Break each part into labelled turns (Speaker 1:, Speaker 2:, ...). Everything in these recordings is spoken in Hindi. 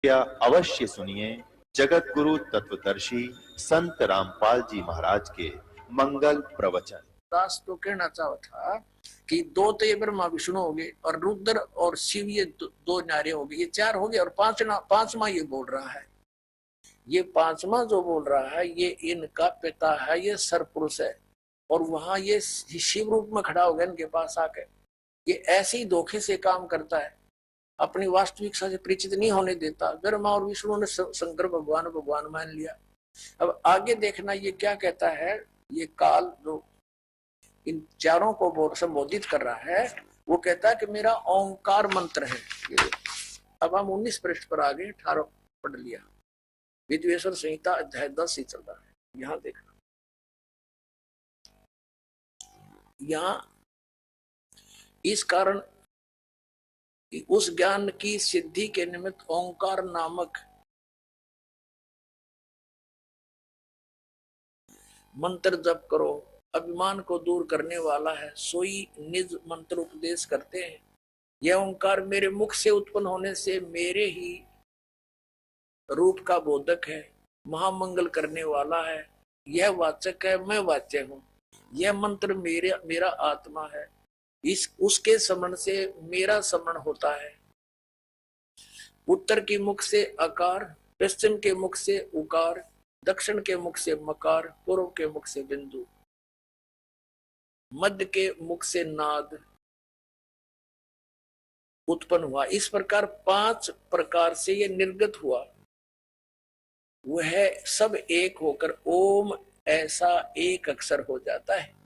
Speaker 1: क्या अवश्य सुनिए जगत गुरु तत्वदर्शी संत रामपाल जी महाराज के मंगल प्रवचन।
Speaker 2: दास तो कहना चाहा था कि दो तो ये ब्रह्मा विष्णु हो गए और रुद्र और शिव, ये दो नारे हो गए, ये चार हो गए, और पांचवा ये बोल रहा है। ये पांचवा जो बोल रहा है ये इनका पिता है, ये सरपुरुष है, और वहां ये शिव रूप में खड़ा हो गया इनके पास आकर। ये ऐसे ही धोखे से काम करता है, अपनी वास्तविकता से परिचित नहीं होने देता। ब्रह्मा और विष्णु ने शंकर भगवान भगवान मान लिया। अब आगे देखना ये क्या कहता है। ये काल जो इन चारों को संबोधित कर रहा है, वो कहता है कि मेरा ओंकार मंत्र है। अब हम 19 पृष्ठ पर आगे 18 पढ़ लिया। विद्वेश्वर संहिता अध्याय 10 ही चल रहा है। यहां देखना, यहां इस कारण उस ज्ञान की सिद्धि के निमित्त ओंकार नामक मंत्र जप करो, अभिमान को दूर करने वाला है, सोई निज मंत्र उपदेश करते हैं। यह ओंकार मेरे मुख से उत्पन्न होने से मेरे ही रूप का बोधक है, महामंगल करने वाला है। यह वाचक है, मैं वाच्य हूँ। यह मंत्र मेरा आत्मा है, उसके समरण से मेरा समरण होता है। उत्तर के मुख से अकार, पश्चिम के मुख से उकार, दक्षिण के मुख से मकार, पूर्व के मुख से बिंदु, मध्य के मुख से नाद उत्पन्न हुआ। इस प्रकार 5 प्रकार से ये निर्गत हुआ। वह सब एक होकर ओम ऐसा एक अक्षर हो जाता है।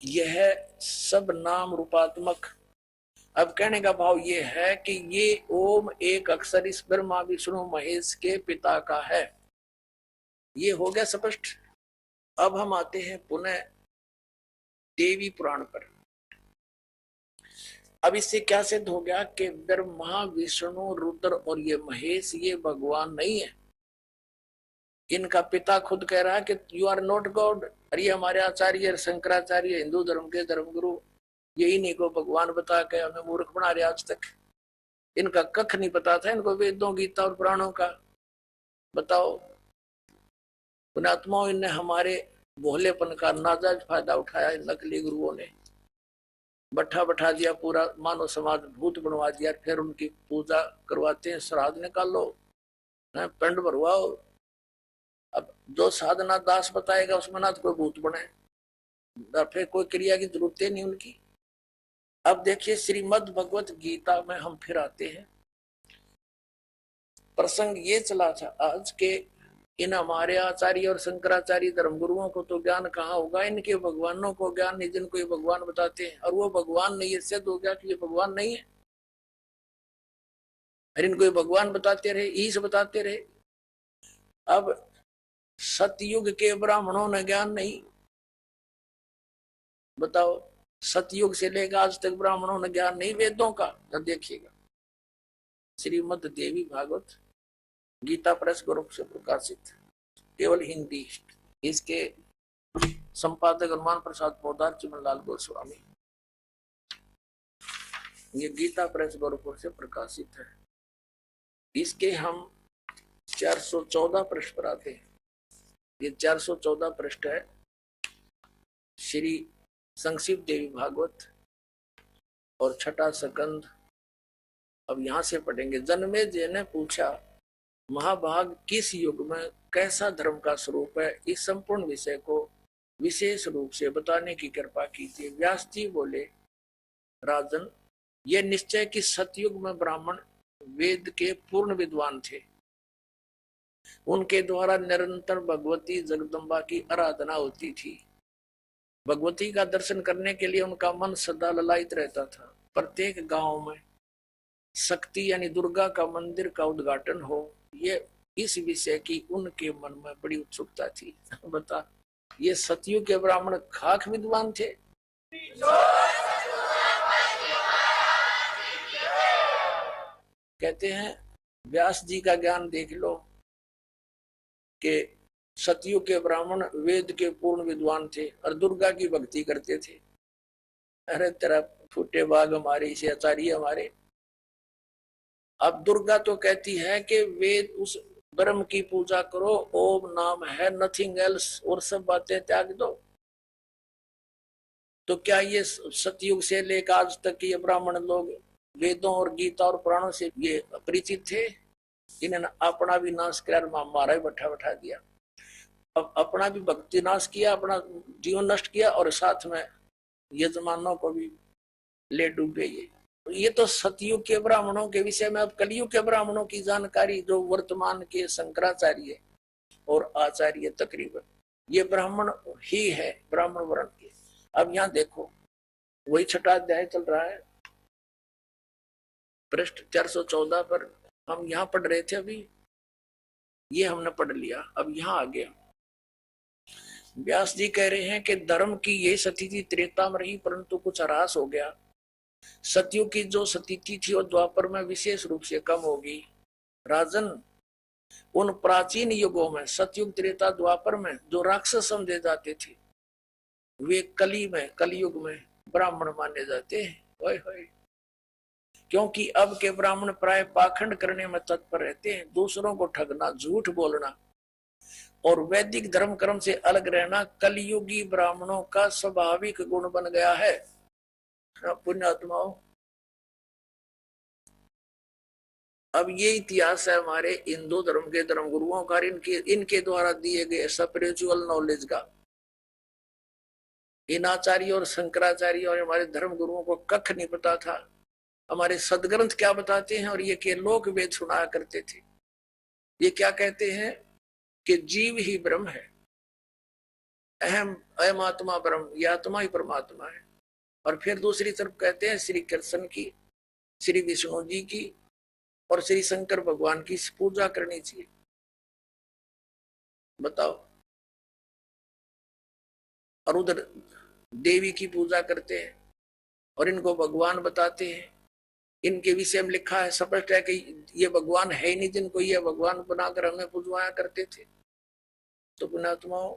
Speaker 2: यह सब नाम रूपात्मक। अब कहने का भाव ये है कि ये ओम एक अक्षर इस ब्रह्मा विष्णु महेश के पिता का है। ये हो गया स्पष्ट। अब हम आते हैं पुनः देवी पुराण पर। अब इससे क्या सिद्ध हो गया कि ब्रह्मा विष्णु रुद्र और ये महेश ये भगवान नहीं है। इनका पिता खुद कह रहा है कि यू आर नॉट गॉड। अरे हमारे आचार्य शंकराचार्य हिंदू धर्म के धर्मगुरु यही नहीं को भगवान बता के हमें मूर्ख बना रहे। आज तक इनका कख नहीं पता था, इनको वेदों गीता और पुराणों का। बताओ, पुणात्माओं इनने हमारे भोलेपन का नाजायज फायदा उठाया। इन नकली गुरुओं ने बैठा दिया, पूरा मानव समाज भूत बनवा दिया। फिर उनकी पूजा करवाते हैं, श्राद्ध निकालो, पिंड भरवाओ। अब जो साधना दास बताएगा उसमें ना तो कोई भूत बने, फिर कोई क्रिया की जरूरत नहीं उनकी। अब देखिए श्रीमद् भगवत गीता में हम फिर आते हैं। प्रसंग ये चला था आज के इन हमारे आचार्य और शंकराचार्य धर्मगुरुओं को तो ज्ञान कहाँ होगा, इनके भगवानों को ज्ञान नहीं, जिनको ये भगवान बताते हैं। और वो भगवान नहीं, ये सिद्ध हो गया कि ये भगवान नहीं है। और इनको ये भगवान बताते रहे, ईश बताते रहे। अब सतयुग के ब्राह्मणों ने ज्ञान नहीं। बताओ, सतयुग से लेकर आज तक ब्राह्मणों ने ज्ञान नहीं वेदों का। जब देखिएगा श्रीमद् देवी भागवत गीता प्रेस ग्रुप से प्रकाशित, केवल हिंदी। इसके संपादक हनुमान प्रसाद पोदार, चिमनलाल गोस्वामी। ये गीता प्रेस ग्रुप से प्रकाशित है। इसके हम 414 पृष्ठ पर आते हैं। ये 414 पृष्ठ है श्री संक्षिप्त देवी भागवत और छठा सकंद। अब यहां से पढ़ेंगे। जन्मेजय ने पूछा, महाभाग किस युग में कैसा धर्म का स्वरूप है, इस संपूर्ण विषय को विशेष रूप से बताने की कृपा कीजिए। व्यास जी बोले, राजन, ये निश्चय कि सतयुग में ब्राह्मण वेद के पूर्ण विद्वान थे। उनके द्वारा निरंतर भगवती जगदम्बा की आराधना होती थी। भगवती का दर्शन करने के लिए उनका मन सदा ललायित रहता था। प्रत्येक गांव में शक्ति यानी दुर्गा का मंदिर का उद्घाटन हो, ये इस विषय की उनके मन में बड़ी उत्सुकता थी। बता, ये सतयुग के ब्राह्मण खाक विद्वान थे। कहते हैं व्यास जी का ज्ञान देख लो कि सतयुग के ब्राह्मण वेद के पूर्ण विद्वान थे और दुर्गा की भक्ति करते थे। अरे तेरा फूटे बाग हमारे, इसे आचार्य हमारे अब दुर्गा तो कहती है कि वेद उस ब्रह्म की पूजा करो, ओम नाम है, नथिंग एल्स, और सब बातें त्याग दो। तो क्या ये सतयुग से लेकर आज तक ये ब्राह्मण लोग वेदों और गीता और पुराणों से ये अपरिचित थे? इन्होंने अपना भी नाश किया, हमारा भी बैठा बैठा दिया। अब अपना भी भक्ति नाश किया, अपना जीवन नष्ट किया, और साथ में यजमानों को भी ले डूबे। ये तो सतयुग के ब्राह्मणों के विषय में। अब कलयुग के ब्राह्मणों की जानकारी जो वर्तमान के शंकराचार्य और आचार्य तकरीबन ये ब्राह्मण ही है, ब्राह्मण वर्ण के। अब यहाँ देखो, वही छठा अध्याय चल रहा है, पृष्ठ 414 पर हम यहाँ पढ़ रहे थे अभी, ये हमने पढ़ लिया। अब यहाँ आगे व्यास जी कह रहे हैं कि धर्म की ये स्थिति त्रेता में रही, परंतु कुछ ह्रास हो गया। सतयुग की जो स्थिति थी वो द्वापर में विशेष रूप से कम होगी। राजन, उन प्राचीन युगों में सतयुग त्रेता द्वापर में जो राक्षस समझे जाते थे, वे कलयुग में ब्राह्मण माने जाते हैं। ओए होए, क्योंकि अब के ब्राह्मण प्राय पाखंड करने में तत्पर रहते हैं, दूसरों को ठगना, झूठ बोलना और वैदिक धर्म कर्म से अलग रहना कलयुगी ब्राह्मणों का स्वाभाविक गुण बन गया है। पुण्यात्माओं, अब ये इतिहास है हमारे हिंदू धर्म के धर्म गुरुओं का, इनके द्वारा दिए गए स्पिरिचुअल नॉलेज का। इन आचार्य और शंकराचार्य और हमारे धर्म गुरुओं को कख नहीं पता था हमारे सदग्रंथ क्या बताते हैं, और ये के लोक वेद सुनाया करते थे। ये क्या कहते हैं कि जीव ही ब्रह्म है, अहम आत्मा ब्रह्म, ये आत्मा ही परमात्मा है। और फिर दूसरी तरफ कहते हैं श्री कृष्ण की, श्री विष्णु जी की और श्री शंकर भगवान की पूजा करनी चाहिए। बताओ, और उधर देवी की पूजा करते हैं और इनको भगवान बताते हैं। इनके विषय में लिखा है, स्पष्ट है कि ये भगवान है ही नहीं जिनको ये भगवान बनाकर हमें पूजवाया करते थे। तो पुण्यात्माओं,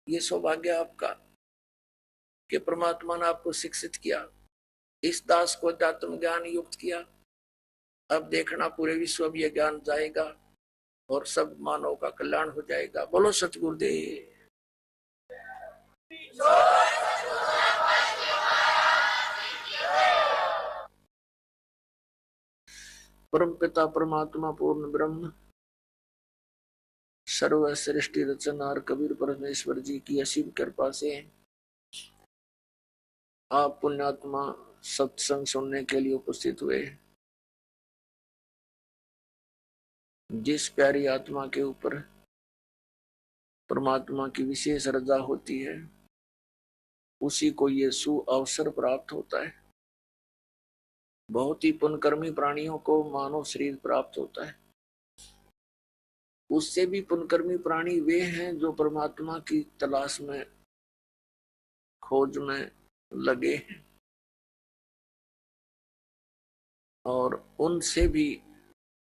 Speaker 2: ये सौभाग्य आपका कि परमात्मा ने आपको शिक्षित किया, इस दास को अध्यात्म ज्ञान युक्त किया। अब देखना पूरे विश्व में यह ज्ञान जाएगा और सब मानव का कल्याण हो जाएगा। बोलो सतगुरुदेव। परम पिता परमात्मा पूर्ण ब्रह्म सर्व सृष्टि रचनार कबीर परमेश्वर जी की असीम कृपा से आप पुण्यात्मा सत्संग सुनने के लिए उपस्थित हुए। जिस प्यारी आत्मा के ऊपर परमात्मा की विशेष रजा होती है, उसी को ये सुअवसर प्राप्त होता है। बहुत ही पुण्यकर्मी प्राणियों को मानव शरीर प्राप्त होता है। उससे भी पुण्यकर्मी प्राणी वे हैं जो परमात्मा की तलाश में, खोज में लगे हैं, और उनसे भी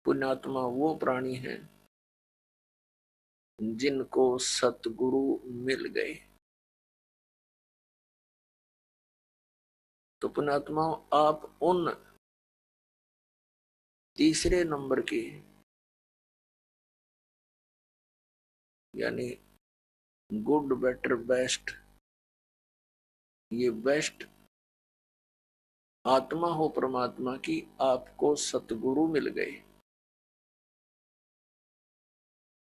Speaker 2: पुण्यात्मा वो प्राणी हैं जिनको सतगुरु मिल गए। तो पुण्यात्मा, आप उन तीसरे नंबर के, यानी गुड बेटर बेस्ट, ये बेस्ट आत्मा हो परमात्मा की, आपको सतगुरु मिल गए।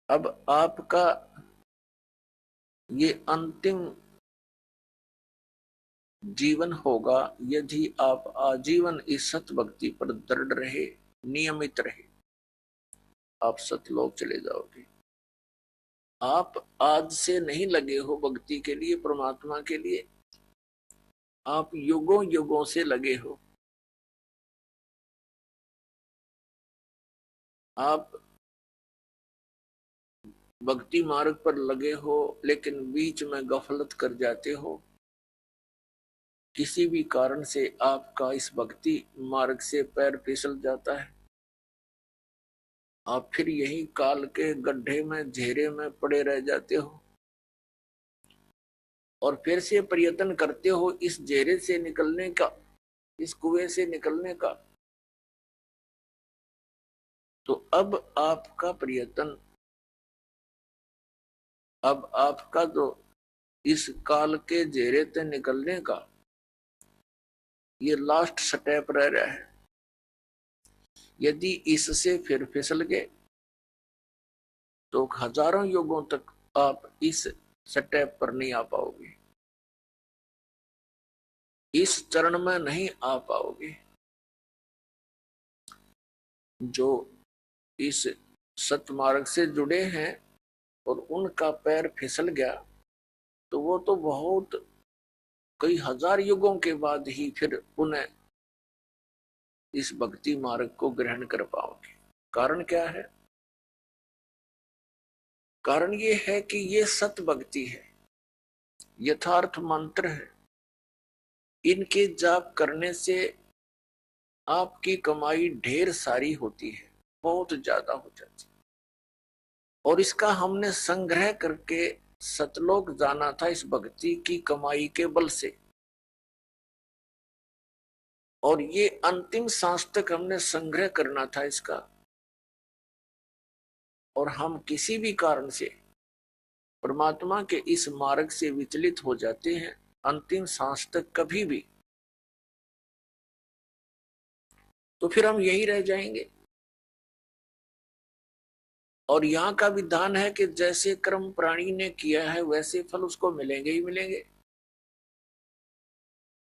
Speaker 2: अब आपका ये अंतिम जीवन होगा यदि आप आजीवन इस सत भक्ति पर दृढ़ रहे, नियमित रहे, आप सतलोक चले जाओगे। आप आज से नहीं लगे हो भक्ति के लिए, परमात्मा के लिए, आप युगों युगों से लगे हो। आप भक्ति मार्ग पर लगे हो, लेकिन बीच में गफलत कर जाते हो। किसी भी कारण से आपका इस भक्ति मार्ग से पैर फिसल जाता है, आप फिर यही काल के गड्ढे में, घेरे में पड़े रह जाते हो, और फिर से प्रयत्न करते हो इस घेरे से निकलने का, इस कुएं से निकलने का। तो अब आपका प्रयत्न, अब आपका जो इस काल के घेरे से निकलने का ये लास्ट स्टेप रह रहा है। यदि इससे फिर फिसल गए तो हजारों युगों तक आप इस स्टेप पर नहीं आ पाओगे, इस चरण में नहीं आ पाओगे। जो इस सतमार्ग से जुड़े हैं और उनका पैर फिसल गया तो वो तो बहुत कई हजार युगों के बाद ही फिर उन्हें इस भक्ति मार्ग को ग्रहण कर पाओगे। कारण क्या है? कारण ये है कि ये सत भक्ति है, यथार्थ मंत्र है। इनके जाप करने से आपकी कमाई ढेर सारी होती है, बहुत ज्यादा हो जाती है। और इसका हमने संग्रह करके सतलोक जाना था इस भक्ति की कमाई के बल से, और ये अंतिम सांस तक हमने संग्रह करना था इसका। और हम किसी भी कारण से परमात्मा के इस मार्ग से विचलित हो जाते हैं अंतिम सांस तक कभी भी, तो फिर हम यही रह जाएंगे। और यहाँ का विधान है कि जैसे कर्म प्राणी ने किया है वैसे फल उसको मिलेंगे ही मिलेंगे।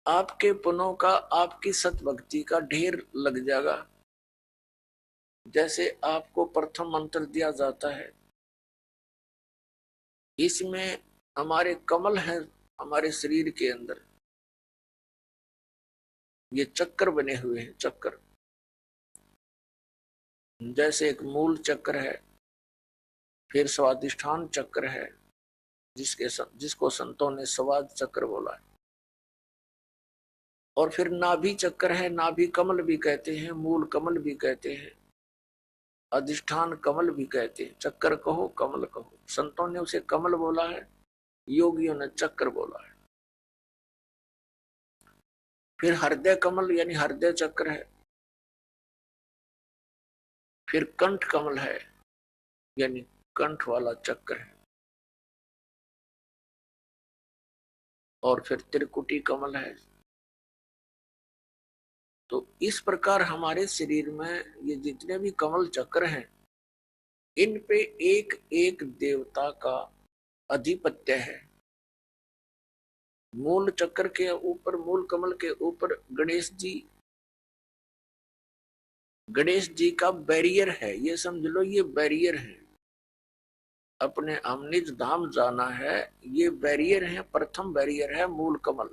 Speaker 2: आपके पुण्यों का, आपकी सतभक्ति का ढेर लग जाएगा। जैसे आपको प्रथम मंत्र दिया जाता है, इसमें हमारे कमल हैं, हमारे शरीर के अंदर ये चक्कर बने हुए हैं। चक्कर जैसे एक मूल चक्र है, फिर स्वादिष्ठान चक्र है जिसको संतों ने स्वाद चक्र बोला है, और फिर नाभि चक्र है। नाभि कमल भी कहते हैं, मूल कमल भी कहते हैं, अधिष्ठान कमल भी कहते हैं। चक्कर कहो कमल कहो, संतों ने उसे कमल बोला है, योगियों ने चक्र बोला है। फिर हृदय कमल यानी हृदय चक्र है, फिर कंठ कमल है यानी कंठ वाला चक्र है, और फिर त्रिकुटी कमल है। तो इस प्रकार हमारे शरीर में ये जितने भी कमल चक्र हैं, इन पे एक एक देवता का अधिपत्य है। मूल चक्र के ऊपर, मूल कमल के ऊपर गणेश जी का बैरियर है। ये समझ लो ये बैरियर है, अपने हम निज धाम जाना है, ये बैरियर है। प्रथम बैरियर है मूल कमल,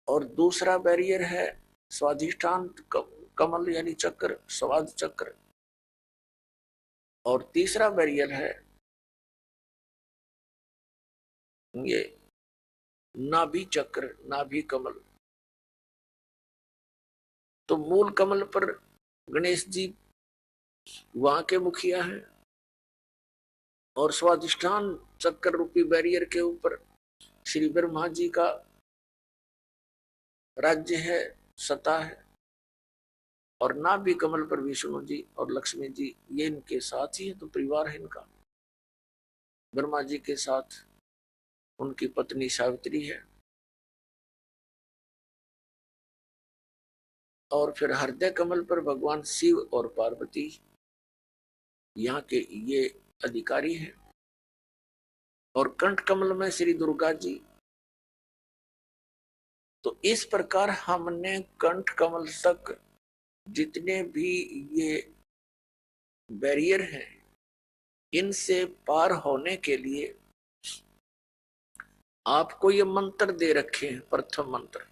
Speaker 2: और दूसरा बैरियर है स्वाधिष्ठान कमल यानी चक्र, स्वाद चक्र, और तीसरा बैरियर है ये नाभि चक्र, नाभि कमल। तो मूल कमल पर गणेश जी वहां के मुखिया हैं, और स्वाधिष्ठान चक्र रूपी बैरियर के ऊपर श्री ब्रह्मा जी का राज्य है, सत्ता है, और नाभि कमल पर विष्णु जी और लक्ष्मी जी, ये इनके साथ ही है। तो परिवार है इनका। ब्रह्मा जी के साथ उनकी पत्नी सावित्री है, और फिर हृदय कमल पर भगवान शिव और पार्वती यहाँ के ये अधिकारी हैं, और कंठ कमल में श्री दुर्गा जी। तो इस प्रकार हमने कंठ कमल तक जितने भी ये बैरियर हैं, इनसे पार होने के लिए आपको ये मंत्र दे रखे हैं, प्रथम मंत्र।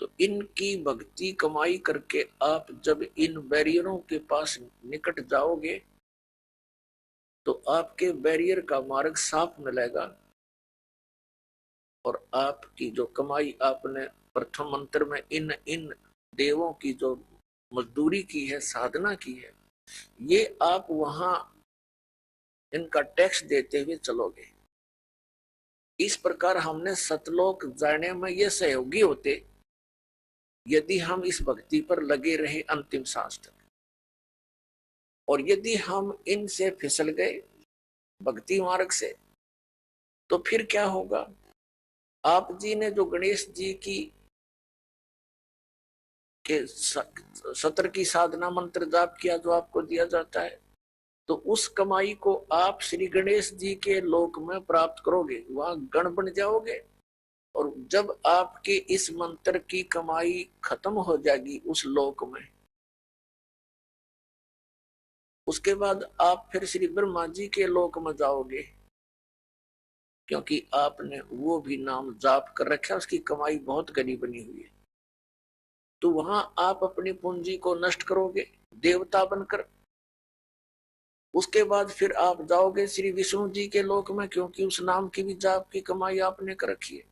Speaker 2: तो इनकी भक्ति कमाई करके आप जब इन बैरियरों के पास निकट जाओगे तो आपके बैरियर का मार्ग साफ मिलेगा, और आपकी जो कमाई आपने प्रथम मंत्र में इन इन देवों की जो मजदूरी की है, साधना की है, ये आप वहां इनका टैक्स देते हुए चलोगे। इस प्रकार हमने सतलोक जाने में ये सहयोगी होते, यदि हम इस भक्ति पर लगे रहे अंतिम सांस तक, और यदि हम इनसे फिसल गए भक्ति मार्ग से, तो फिर क्या होगा? आप जी ने जो गणेश जी की के सत्र की साधना मंत्र जाप किया जो आपको दिया जाता है, तो उस कमाई को आप श्री गणेश जी के लोक में प्राप्त करोगे, वहां गण बन जाओगे। और जब आपके इस मंत्र की कमाई खत्म हो जाएगी उस लोक में, उसके बाद आप फिर श्री ब्रह्मा जी के लोक में जाओगे, क्योंकि आपने वो भी नाम जाप कर रखा, उसकी कमाई बहुत घनी बनी हुई है। तो वहां आप अपनी पूंजी को नष्ट करोगे देवता बनकर। उसके बाद फिर आप जाओगे श्री विष्णु जी के लोक में, क्योंकि उस नाम की भी जाप की कमाई आपने कर रखी है।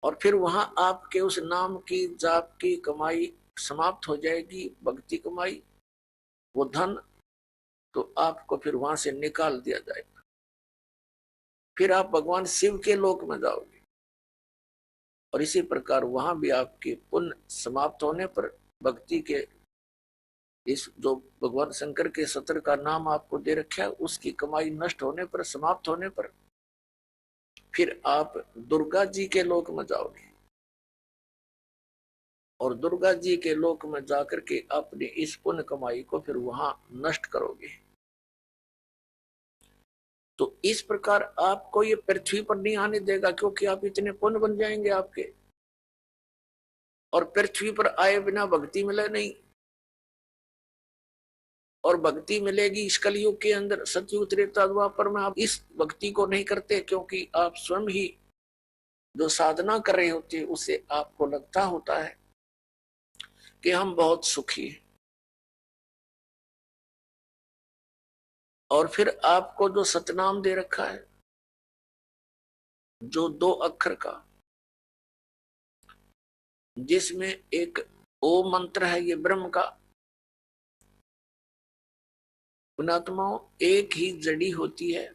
Speaker 2: और फिर वहां आपके उस नाम की जाप की कमाई समाप्त हो जाएगी, भक्ति कमाई, वो धन, तो आपको फिर वहां से निकाल दिया जाएगा। फिर आप भगवान शिव के लोक में जाओगे, और इसी प्रकार वहां भी आपके पुण्य समाप्त होने पर, भक्ति के इस जो भगवान शंकर के सत्र का नाम आपको दे रखा है उसकी कमाई नष्ट होने पर, समाप्त होने पर, फिर आप दुर्गा जी के लोक में जाओगे, और दुर्गा जी के लोक में जाकर के अपने इस पुण्य कमाई को फिर वहां नष्ट करोगे। तो इस प्रकार आपको ये पृथ्वी पर नहीं आने देगा, क्योंकि आप इतने पुण्य बन जाएंगे आपके, और पृथ्वी पर आए बिना भक्ति मिले नहीं। और भक्ति मिलेगी इस कलयुग के अंदर, सतयुग त्रेता द्वापर में आप इस भक्ति को नहीं करते, क्योंकि आप स्वयं ही जो साधना कर रहे होते उससे आपको लगता होता है कि हम बहुत सुखी हैं। और फिर आपको जो सतनाम दे रखा है, जो 2 अक्षर का, जिसमें एक ओम मंत्र है, ये ब्रह्म का, पुणात्माओं एक ही जड़ी होती है,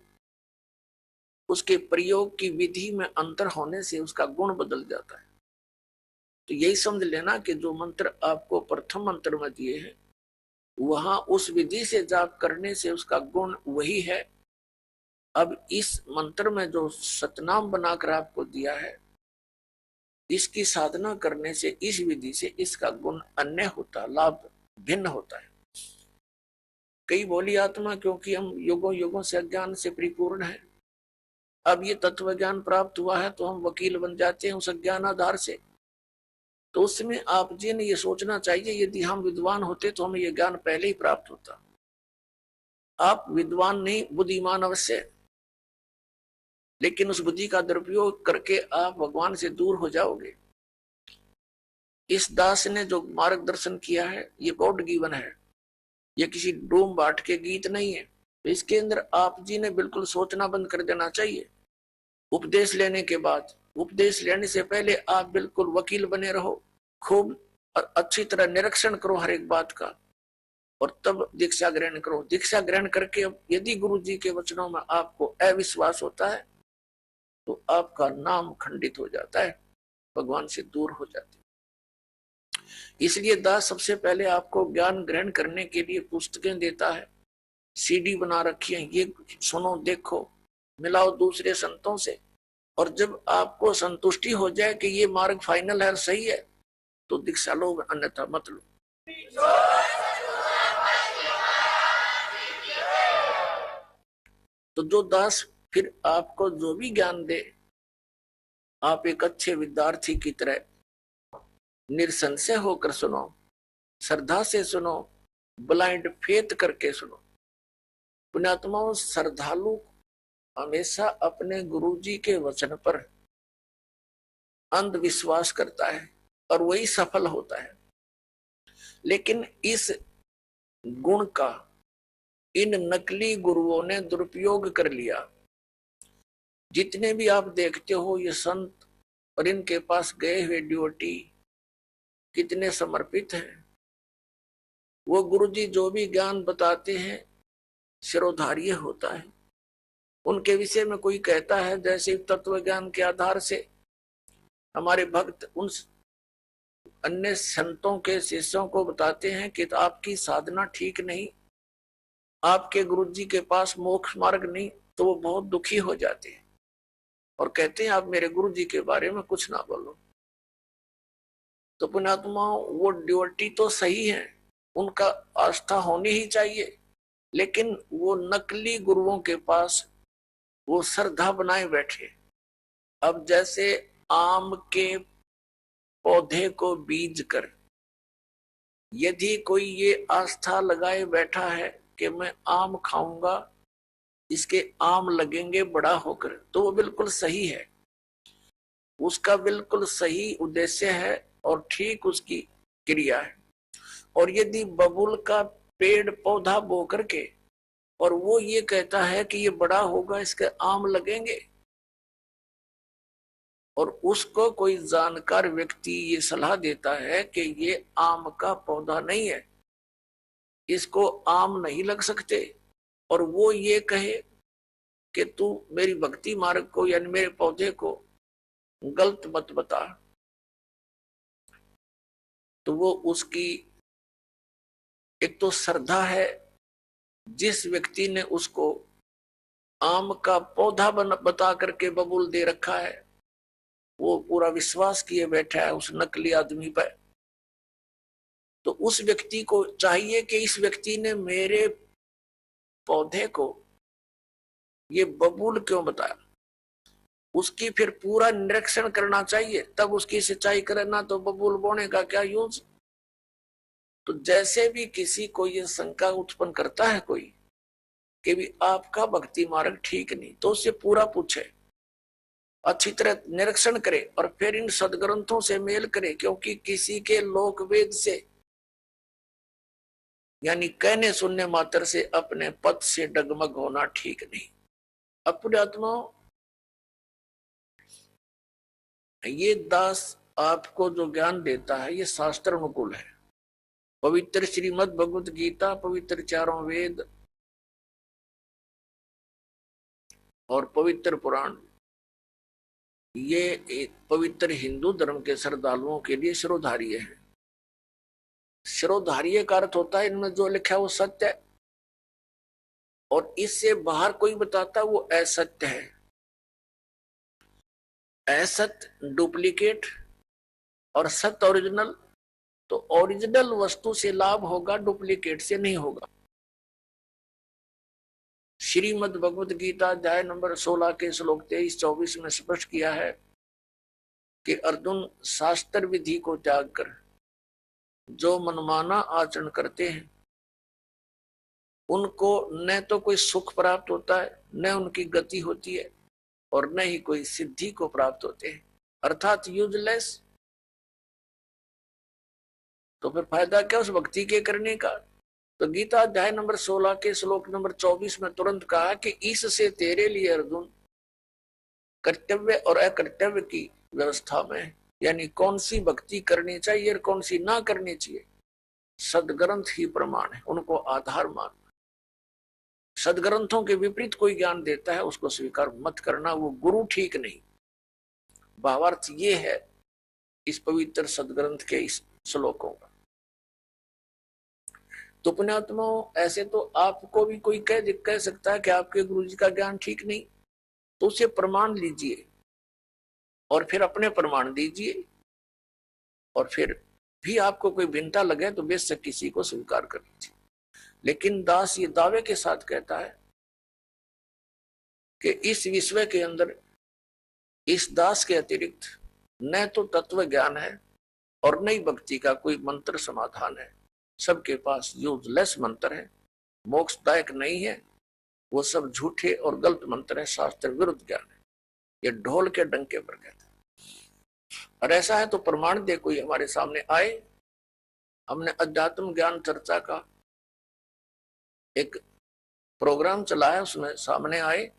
Speaker 2: उसके प्रयोग की विधि में अंतर होने से उसका गुण बदल जाता है। तो यही समझ लेना कि जो मंत्र आपको प्रथम मंत्र में दिए हैं, वहां उस विधि से जाप करने से उसका गुण वही है। अब इस मंत्र में जो सतनाम बनाकर आपको दिया है, इसकी साधना करने से, इस विधि से इसका गुण अन्य होता, लाभ भिन्न होता है। कई बोली आत्मा, क्योंकि हम युगों युगों से अज्ञान से परिपूर्ण है, अब ये तत्व ज्ञान प्राप्त हुआ है तो हम वकील बन जाते हैं उस अज्ञान आधार से। तो उसमें आप जी ने ये सोचना चाहिए, यदि हम विद्वान होते तो हमें ये ज्ञान पहले ही प्राप्त होता। आप विद्वान नहीं, बुद्धिमान अवश्य, लेकिन उस बुद्धि का दुरुपयोग करके आप भगवान से दूर हो जाओगे। इस दास ने जो मार्गदर्शन किया है ये गॉड गिवन है, ये किसी डूम बाट के गीत नहीं है। तो इसके अंदर आप जी ने बिल्कुल सोचना बंद कर देना चाहिए। उपदेश लेने के बाद, उपदेश लेने से पहले आप बिल्कुल वकील बने रहो, खूब अच्छी तरह निरीक्षण करो हर एक बात का, और तब दीक्षा ग्रहण करो। दीक्षा ग्रहण करके यदि गुरु जी के वचनों में आपको अविश्वास होता है तो आपका नाम खंडित हो जाता है, भगवान से दूर हो जाते। इसलिए दास सबसे पहले आपको ज्ञान ग्रहण करने के लिए पुस्तकें देता है, सीडी बना रखी है, ये सुनो, देखो, मिलाओ दूसरे संतों से, और जब आपको संतुष्टि हो जाए कि ये मार्ग फाइनल है, सही है, तो दीक्षा लो, अन्यथा मत लो। तो जो दास फिर आपको जो भी ज्ञान दे, आप एक अच्छे विद्यार्थी की तरह निसंशय होकर सुनो, श्रद्धा से सुनो, ब्लाइंड फेथ करके सुनो। पुण्यात्माओं, श्रद्धालु हमेशा अपने गुरु जी के वचन पर अंधविश्वास करता है और वही सफल होता है। लेकिन इस गुण का इन नकली गुरुओं ने दुरुपयोग कर लिया। जितने भी आप देखते हो ये संत और इनके पास गए हुए ड्यूटी कितने समर्पित हैं। वो गुरुजी जो भी ज्ञान बताते हैं शिरोधार्य होता है। उनके विषय में कोई कहता है जैसे तत्व ज्ञान के आधार से हमारे भक्त उन अन्य संतों के शिष्यों को बताते हैं कि आपकी साधना ठीक नहीं, आपके गुरु जी के पास मोक्ष मार्ग नहीं, तो वो बहुत दुखी हो जाते हैं और कहते हैं आप मेरे गुरु जी के बारे में कुछ ना बोलो। तो पुण्यात्मा, वो ड्यूटी तो सही है, उनका आस्था होनी ही चाहिए, लेकिन वो नकली गुरुओं के पास वो श्रद्धा बनाए बैठे। अब जैसे आम के पौधे को बीज कर यदि कोई ये आस्था लगाए बैठा है कि मैं आम खाऊंगा, इसके आम लगेंगे बड़ा होकर, तो वो बिल्कुल सही है, उसका बिल्कुल सही उद्देश्य है और ठीक उसकी क्रिया है। और यदि बबूल का पेड़ पौधा बो करके और वो ये कहता है कि ये बड़ा होगा, इसके आम लगेंगे, और उसको कोई जानकार व्यक्ति ये सलाह देता है कि ये आम का पौधा नहीं है, इसको आम नहीं लग सकते, और वो ये कहे कि तू मेरी भक्ति मार्ग को यानी मेरे पौधे को गलत मत बता, तो वो उसकी एक तो श्रद्धा है, जिस व्यक्ति ने उसको आम का पौधा बता करके बबूल दे रखा है, वो पूरा विश्वास किए बैठा है उस नकली आदमी पर। तो उस व्यक्ति को चाहिए कि इस व्यक्ति ने मेरे पौधे को ये बबूल क्यों बताया, उसकी फिर पूरा निरीक्षण करना चाहिए, तब उसकी सिंचाई करना, तो बबूल बोने का क्या यूज। तो जैसे भी किसी को ये शंका उत्पन्न करता है कोई कि भी आपका भक्ति मार्ग ठीक नहीं, तो उससे पूरा पूछे, अच्छी तरह निरीक्षण करे और फिर इन सदग्रंथों से मेल करे, क्योंकि किसी के लोक वेद से यानी कहने सुनने मात्र से अपने पद से डगमग होना ठीक नहीं। अपने आत्मा, ये दास आपको जो ज्ञान देता है ये शास्त्र अनुकूल है। पवित्र श्रीमद् भगवत गीता, पवित्र चारों वेद और पवित्र पुराण, ये एक पवित्र हिंदू धर्म के श्रद्धालुओं के लिए शिरोधार्य है। शिरोधार्य का अर्थ होता है इनमें जो लिखा है वो सत्य है, और इससे बाहर कोई बताता है वो असत्य है। असत्य डुप्लीकेट और सत्य ओरिजिनल। तो ओरिजिनल वस्तु से लाभ होगा, डुप्लीकेट से नहीं होगा। श्रीमद् भगवत गीता अध्याय नंबर 16 के श्लोक 23-24 में स्पष्ट किया है कि अर्जुन, शास्त्र विधि को त्याग कर जो मनमाना आचरण करते हैं उनको न तो कोई सुख प्राप्त होता है, न उनकी गति होती है, और न ही कोई सिद्धि को प्राप्त होते हैं, अर्थात यूजलेस। तो फिर फायदा क्या उस भक्ति के करने का। तो गीता अध्याय नंबर 16 के श्लोक नंबर 24 में तुरंत कहा कि इससे तेरे लिए अर्जुन कर्तव्य और अकर्तव्य की व्यवस्था में, यानी कौन सी भक्ति करनी चाहिए और कौन सी ना करनी चाहिए, सदग्रंथ ही प्रमाण है, उनको आधार मान। सदग्रंथों के विपरीत कोई ज्ञान देता है उसको स्वीकार मत करना, वो गुरु ठीक नहीं। भावार्थ ये है इस पवित्र सदग्रंथ के इस श्लोकों का। तो पुण्यात्माओं, ऐसे तो आपको भी कोई कह सकता है कि आपके गुरु जी का ज्ञान ठीक नहीं, तो उसे प्रमाण लीजिए और फिर अपने प्रमाण दीजिए, और फिर भी आपको कोई भिन्नता लगे तो बेशक किसी को स्वीकार कर लीजिए। लेकिन दास ये दावे के साथ कहता है कि इस विश्व के अंदर इस दास के अतिरिक्त न तो तत्व ज्ञान है और न ही भक्ति का कोई मंत्र समाधान है। सबके पास यूजलेस मंत्र है, मोक्षदायक नहीं है, वो सब झूठे और गलत मंत्र है, शास्त्र विरुद्ध ज्ञान है। ये ढोल के डंके पर कहता है। और ऐसा है तो प्रमाण दे कोई हमारे सामने आए। हमने अध्यात्म ज्ञान चर्चा का एक प्रोग्राम चलाया, उसमें सामने आए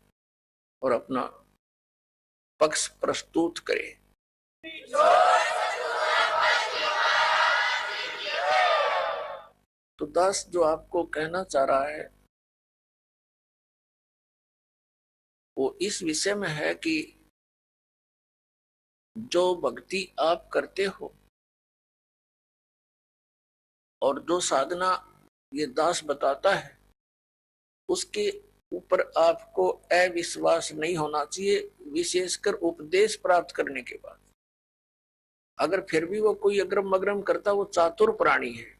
Speaker 2: और अपना पक्ष प्रस्तुत करे। तो दास जो आपको कहना चाह रहा है वो इस विषय में है कि जो भक्ति आप करते हो और जो साधना ये दास बताता है उसके ऊपर आपको अविश्वास नहीं होना चाहिए, विशेषकर उपदेश प्राप्त करने के बाद। अगर फिर भी वो कोई अग्रम अग्रम करता, वो चातुर प्राणी है,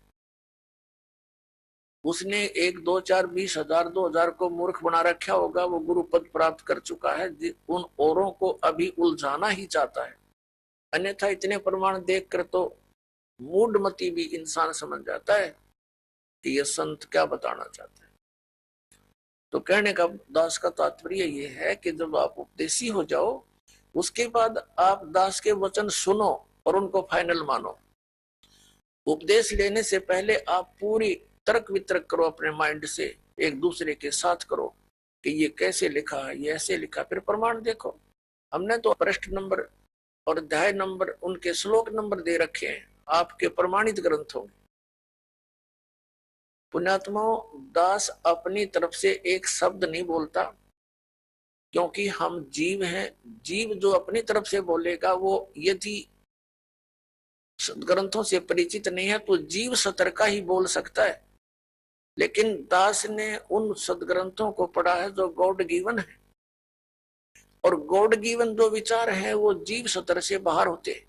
Speaker 2: उसने 1 2 4 20 हजार 2000 को मूर्ख बना रखा होगा, वो गुरु पद प्राप्त कर चुका है, उन औरों को अभी उलझाना ही चाहता है। अन्यथा इतने प्रमाण देखकर तो मूढ़मती भी इंसान समझ जाता है कि ये संत क्या बताना चाहते हैं। तो कहने का दास का तात्पर्य ये है कि जब आप उपदेशी हो जाओ, उसके बाद आप दास के वचन सुनो और उनको फाइनल मानो। उपदेश लेने से पहले आप पूरी तर्क वितर्क करो अपने माइंड से, एक दूसरे के साथ करो कि ये कैसे लिखा है, ये ऐसे लिखा, फिर प्रमाण देखो। हमने तो पृष्ठ नंबर और अध्याय नंबर, उनके श्लोक नंबर दे रखे हैं आपके प्रमाणित ग्रंथों में। पुण्यात्माओं, दास अपनी तरफ से एक शब्द नहीं बोलता, क्योंकि हम जीव हैं। जीव जो अपनी तरफ से बोलेगा, वो यदि ग्रंथों से परिचित नहीं है तो जीव सतर का ही बोल सकता है। लेकिन दास ने उन सदग्रंथों को पढ़ा है जो गॉड गिवन है, और गॉड गिवन जो विचार है वो जीव सतर से बाहर होते हैं।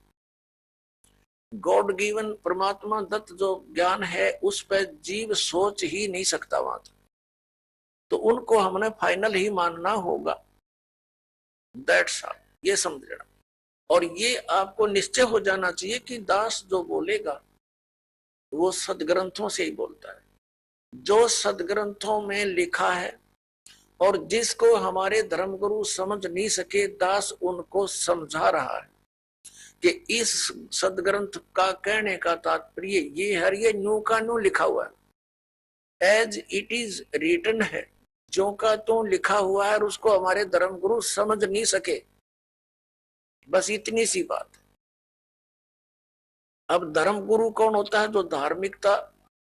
Speaker 2: गॉड गिवन परमात्मा दत्त जो ज्ञान है उस पर जीव सोच ही नहीं सकता वहां तक, तो उनको हमने फाइनल ही मानना होगा। दैट्स ऑल, ये समझ लेना। और ये आपको निश्चय हो जाना चाहिए कि दास जो बोलेगा वो सदग्रंथों से ही बोलता है, जो सदग्रंथों में लिखा है, और जिसको हमारे धर्मगुरु समझ नहीं सके, दास उनको समझा रहा है कि इस सदग्रंथ का कहने का तात्पर्य ये है, ये न्यू का न्यू लिखा हुआ है, एज इट इज रिटन है, जो का तो लिखा हुआ है, और उसको हमारे धर्मगुरु समझ नहीं सके। बस इतनी सी बात। अब धर्मगुरु कौन होता है? जो धार्मिकता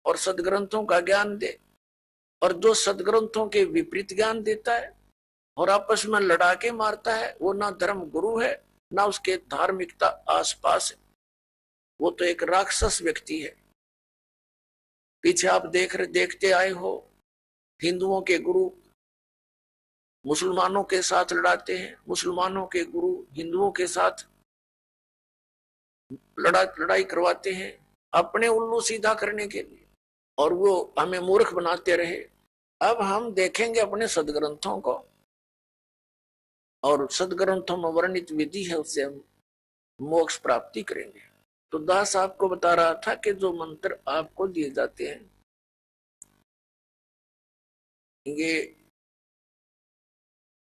Speaker 2: और सदग्रंथों का ज्ञान दे, और जो सदग्रंथों के विपरीत ज्ञान देता है और आपस में लड़ा के मारता है, वो ना धर्म गुरु है ना उसके धार्मिकता आसपास है, वो तो एक राक्षस व्यक्ति है। पीछे आप देखते आए हो, हिंदुओं के गुरु मुसलमानों के साथ लड़ाते हैं, मुसलमानों के गुरु हिंदुओं के साथ लड़ाई करवाते हैं अपने उल्लू सीधा करने के लिए, और वो हमें मूर्ख बनाते रहे। अब हम देखेंगे अपने सदग्रंथों को, और सदग्रंथों में वर्णित विधि है, उससे हम मोक्ष प्राप्ति करेंगे। तो दास आपको बता रहा था कि जो मंत्र आपको दिए जाते हैं, ये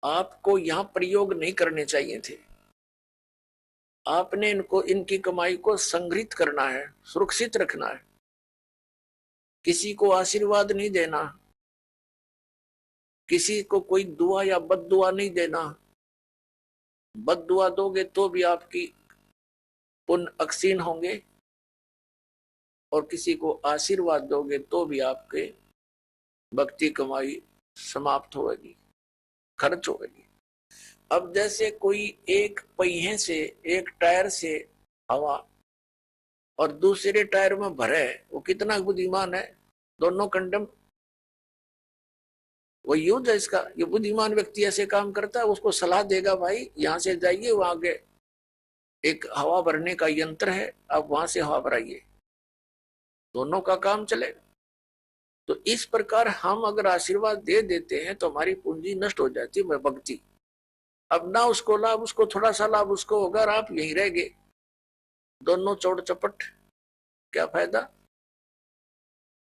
Speaker 2: आपको यहाँ प्रयोग नहीं करने चाहिए थे। आपने इनकी कमाई को संग्रहित करना है, सुरक्षित रखना है, किसी को आशीर्वाद नहीं देना, किसी को कोई दुआ या बद दुआ नहीं देना। बद दुआ दोगे तो भी आपकी पुण्य अक्षीण होंगे, और किसी को आशीर्वाद दोगे तो भी आपके भक्ति कमाई समाप्त होगी, खर्च होगी। अब जैसे कोई एक पहिए से, एक टायर से हवा और दूसरे टायर में भरे, वो कितना बुद्धिमान है, दोनों कंडम। वो युद्ध है इसका। ये बुद्धिमान व्यक्ति ऐसे काम करता है, उसको सलाह देगा, भाई यहां से जाइए, वहां आगे एक हवा भरने का यंत्र है, आप वहां से हवा भराइए, दोनों का काम चलेगा। तो इस प्रकार हम अगर आशीर्वाद दे देते हैं तो हमारी पूंजी नष्ट हो जाती है, भक्ति। अब ना उसको लाभ, उसको थोड़ा सा लाभ उसको होगा, और आप यहीं रह गए, दोनों चौड़ चपट, क्या फायदा।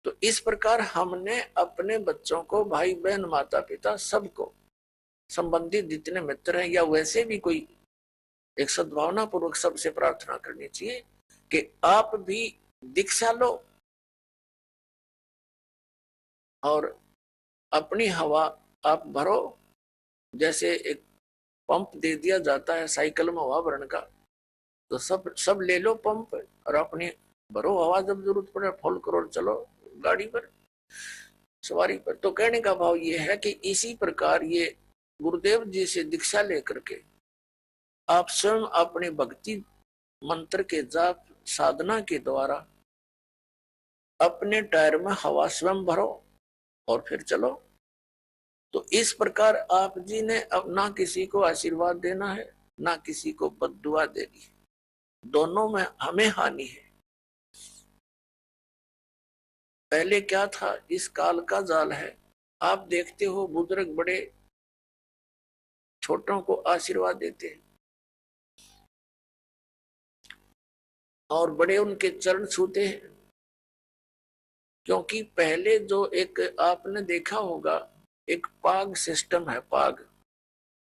Speaker 2: तो इस प्रकार हमने अपने बच्चों को, भाई बहन, माता पिता, सबको, संबंधित जितने मित्र हैं, या वैसे भी कोई, एक सद्भावना पूर्वक सबसे प्रार्थना करनी चाहिए कि आप भी दीक्षा लो और अपनी हवा आप भरो। जैसे एक पंप दे दिया जाता है साइकिल में हवा भरने का, तो सब ले लो पंप और अपनी भरो हवा, जब जरूरत पड़े फुल करो, चलो गाड़ी पर, सवारी पर। तो कहने का भाव ये है कि इसी प्रकार ये गुरुदेव जी से दीक्षा लेकर के आप स्वयं अपने भक्ति मंत्र के जाप साधना के द्वारा अपने टायर में हवा स्वयं भरो और फिर चलो। तो इस प्रकार आप जी ने अब ना किसी को आशीर्वाद देना है ना किसी को बद्दुआ देनी है, दोनों में हमें हानि है। पहले क्या था, इस काल का जाल है। आप देखते हो बुजुर्ग बड़े छोटों को आशीर्वाद देते हैं और बड़े उनके चरण छूते हैं, क्योंकि पहले जो एक आपने देखा होगा एक पाग सिस्टम है। पाग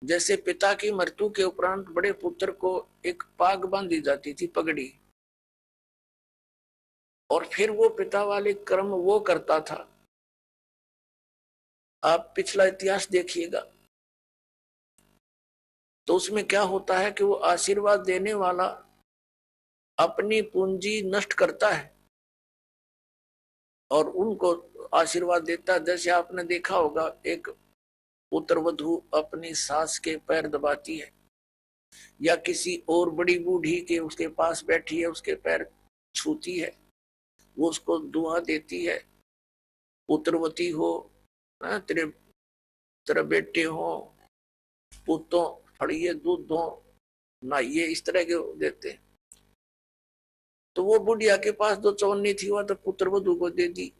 Speaker 2: जैसे पिता की मृत्यु के उपरांत बड़े पुत्र को एक पाग बांधी जाती थी, पगड़ी, और फिर वो पिता वाले कर्म वो करता था। आप पिछला इतिहास देखिएगा तो उसमें क्या होता है कि वो आशीर्वाद देने वाला अपनी पूंजी नष्ट करता है और उनको आशीर्वाद देता है। जैसे आपने देखा होगा एक पुत्र वधू अपनी सास के पैर दबाती है या किसी और बड़ी बूढ़ी के उसके पास बैठी है उसके पैर छूती है, वो उसको दुआ देती है, पुत्रवती हो, तेरे तेरे बेटे हो, पुतों फड़िए दूध दो नहाइए, इस तरह के देते हैं। तो वो बुढ़िया के पास जो चौनी थी वह तो पुत्र वधू को दे दी,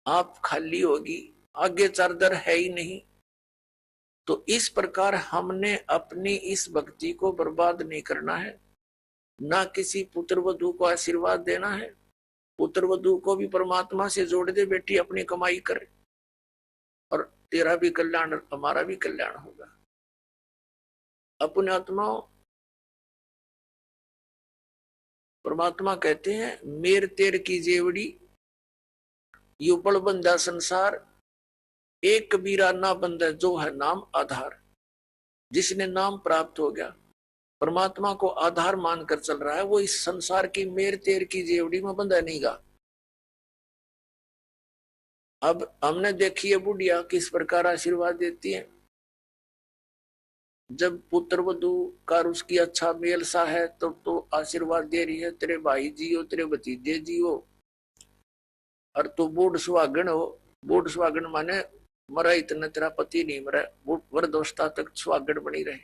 Speaker 2: आप खाली होगी, आगे चारदर है ही नहीं। तो इस प्रकार हमने अपनी इस भक्ति को बर्बाद नहीं करना है, ना किसी पुत्र वधू को आशीर्वाद देना है। पुत्र वधू को भी परमात्मा से जोड़ दे, बेटी अपनी कमाई कर और तेरा भी कल्याण हमारा भी कल्याण होगा। अपने आत्माओं, परमात्मा कहते हैं मेर तेर की जेवड़ी यू बड़ बंदा संसार, एक कबीरा ना बंदा जो है नाम आधार। जिसने नाम प्राप्त हो गया, परमात्मा को आधार मानकर चल रहा है, वो इस संसार की मेर तेर की जेवड़ी में बंधा नहीं गा। अब हमने देखी है बुढ़िया किस प्रकार आशीर्वाद देती है। जब पुत्र वधू का उसकी अच्छा मेल सा है तो आशीर्वाद दे रही है, तेरे भाई जी हो, तेरे भतीजे जी हो, और तू बूढ़ सुहागन हो। बूढ़ सुहागन माने मरा इतना तेरा पति नहीं मरा, वृद्धावस्था तक सुहागन बनी रहे।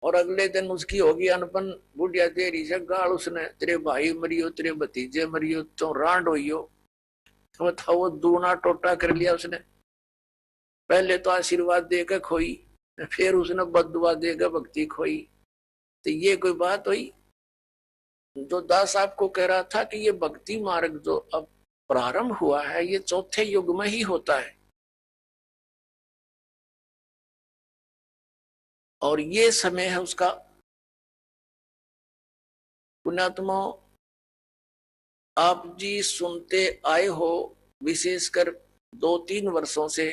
Speaker 2: और अगले दिन उसकी होगी अनपन, बुढ़िया दे रही है गाल उसने, तेरे भाई मरियो, तेरे भतीजे मरियो, तो रांड होइयो। था वो दूना टोटा कर लिया उसने। पहले तो आशीर्वाद देकर खोई, फिर उसने बददुआ देकर भक्ति खोई। तो ये कोई बात हुई? जो दास आपको कह रहा था कि ये भक्ति मार्ग जो अब प्रारंभ हुआ है ये चौथे युग में ही होता है, और ये समय है उसका। पुण्यात्मा, आप जी सुनते आए हो विशेषकर 2-3 वर्षों से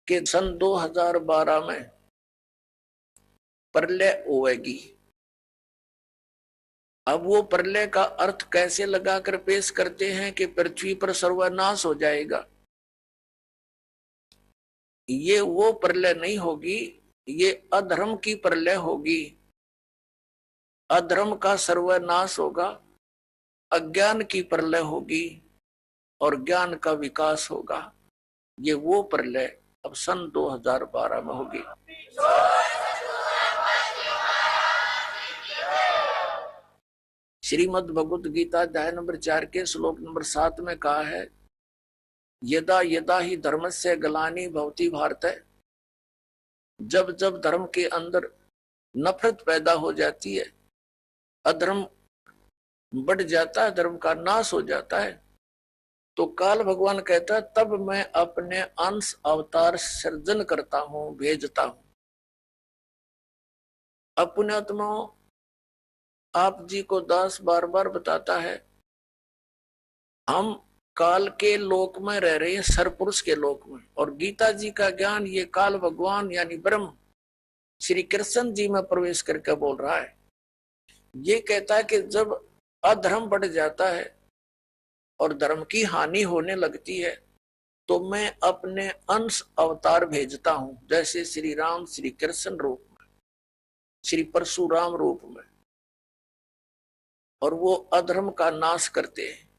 Speaker 2: कि सन 2012 में प्रलय होएगी। अब वो प्रलय का अर्थ कैसे लगाकर पेश करते हैं कि पृथ्वी पर सर्वनाश हो जाएगा। ये वो प्रलय नहीं होगी, ये अधर्म की प्रलय होगी। अधर्म का सर्वनाश होगा, अज्ञान की प्रलय होगी और ज्ञान का विकास होगा। ये वो प्रलय अब सन 2012 में होगी। श्रीमद् भगवत गीता अध्याय नंबर 4 के श्लोक नंबर 7 में कहा है, यदा यदा ही धर्मस्य ग्लानि भवति भारत। जब जब धर्म के अंदर नफरत पैदा हो जाती है, अधर्म बढ़ जाता है, धर्म का नाश हो जाता है, तो काल भगवान कहता है तब मैं अपने अंश अवतार सृजन करता हूं, भेजता हूं। अपने आत्माओं, आप जी को दास बार बार बताता है हम काल के लोक में रह रहे हैं, सरपुरुष के लोक में। और गीता जी का ज्ञान ये काल भगवान यानी ब्रह्म श्री कृष्ण जी में प्रवेश करके बोल रहा है। ये कहता है कि जब अधर्म बढ़ जाता है और धर्म की हानि होने लगती है तो मैं अपने अंश अवतार भेजता हूं, जैसे श्री राम श्री कृष्ण रूप में, श्री परशुराम रूप में, और वो अधर्म का नाश करते हैं।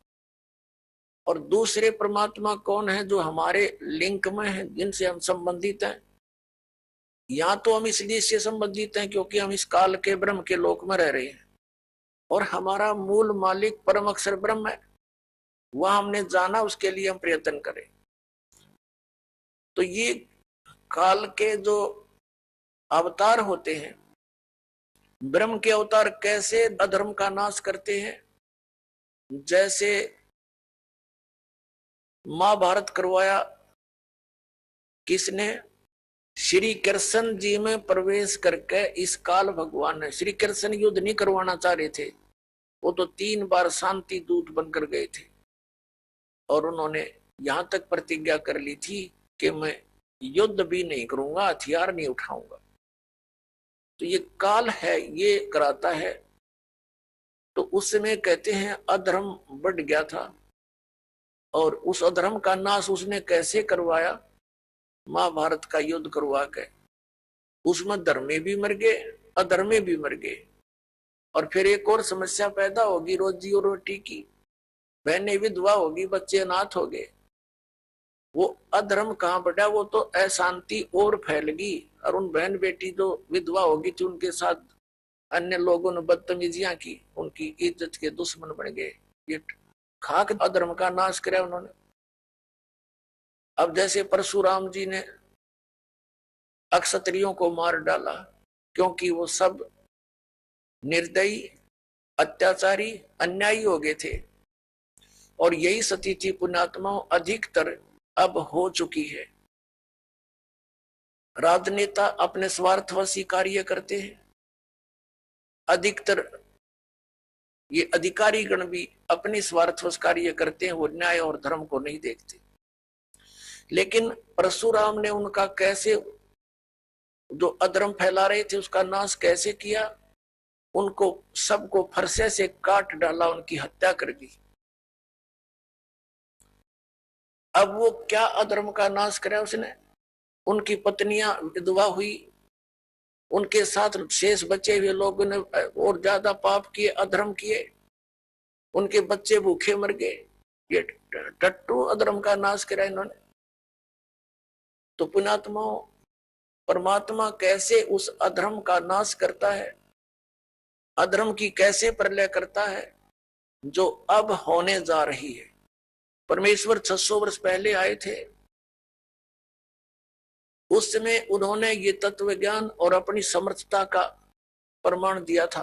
Speaker 2: और दूसरे परमात्मा कौन है? जो हमारे लिंक में है, जिनसे हम संबंधित हैं। यहाँ तो हम इसलिए से संबंधित हैं क्योंकि हम इस काल के ब्रह्म के लोक में रह रहे हैं और हमारा मूल मालिक परम अक्षर ब्रह्म है। वह हमने जाना, उसके लिए हम प्रयत्न करें। तो ये काल के जो अवतार होते हैं, ब्रह्म के अवतार कैसे अधर्म का नाश करते हैं? जैसे महाभारत करवाया किसने? श्री कृष्ण जी में प्रवेश करके इस काल भगवान ने, श्री कृष्ण युद्ध नहीं करवाना चाह रहे थे, वो तो 3 बार शांति दूत बनकर गए थे और उन्होंने यहां तक प्रतिज्ञा कर ली थी कि मैं युद्ध भी नहीं करूंगा, हथियार नहीं उठाऊंगा। तो ये काल है, ये कराता है। तो उसमें कहते हैं अधर्म बढ़ गया था और उस अधर्म का नाश उसने कैसे करवाया? महाभारत का युद्ध करवा के उसमें धर्मे भी मर गए, अधर्मे भी मर गए। और फिर एक और समस्या पैदा होगी रोजी और रोटी की, बहनें विधवा होगी, बच्चे अनाथ हो गए। वो अधर्म कहाँ बढ़ा? वो तो अशांति और फैलगी और उन बहन बेटी जो विधवा होगी थी उनके साथ अन्य लोगों ने बदतमीजियां की, उनकी इज्जत के दुश्मन बन गए। ये खाक अधर्म का नाश किया उन्होंने। अब जैसे परशुराम जी ने अक्षत्रियों को मार डाला क्योंकि वो सब निर्दयी, अत्याचारी, अन्यायी हो गए थे। और यही स्थिति पुण्यात्माओं अधिकतर अब हो चुकी है। राजनेता अपने स्वार्थवशी कार्य करते हैं, अधिकतर ये अधिकारी गण भी अपने स्वार्थवश कार्य करते हैं, वो न्याय और धर्म को नहीं देखते। लेकिन परशुराम ने उनका कैसे, जो अधर्म फैला रहे थे उसका नाश कैसे किया? उनको सबको फरसे से काट डाला, उनकी हत्या कर दी। अब वो क्या अधर्म का नाश करे उसने? उनकी पत्नियां विधवा हुई, उनके साथ शेष बचे हुए लोगों ने और ज्यादा पाप किए, अधर्म किए, उनके बच्चे भूखे मर गए। ये टट्टू अधर्म का नाश करा इन्होंने। तो पुण्यात्माओं, परमात्मा कैसे उस अधर्म का नाश करता है, अधर्म की कैसे प्रलय करता है जो अब होने जा रही है। परमेश्वर 600 वर्ष पहले आए थे, उस समय उन्होंने ये तत्व ज्ञान और अपनी समर्थता का प्रमाण दिया था।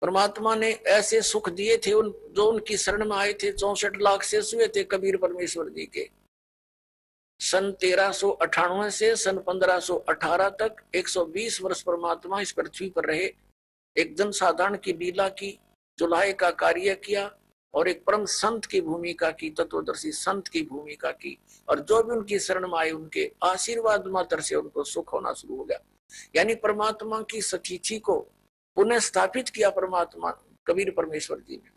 Speaker 2: परमात्मा ने ऐसे सुख दिए थे जो उनकी शरण में आए थे। 64 लाख से हुए थे कबीर परमेश्वर जी के। सन 1398 से सन 1518 तक 120 वर्ष परमात्मा इस पृथ्वी पर रहे, एक जन साधारण की लीला की, जुलाहे का कार्य किया और एक परम संत की भूमिका की, तत्वदर्शी संत की भूमिका की। और जो भी उनकी शरण में आए उनके आशीर्वाद मात्र से उनको सुख होना शुरू हो गया। यानी परमात्मा की स्थिति को पुनः स्थापित किया परमात्मा कबीर परमेश्वर जी ने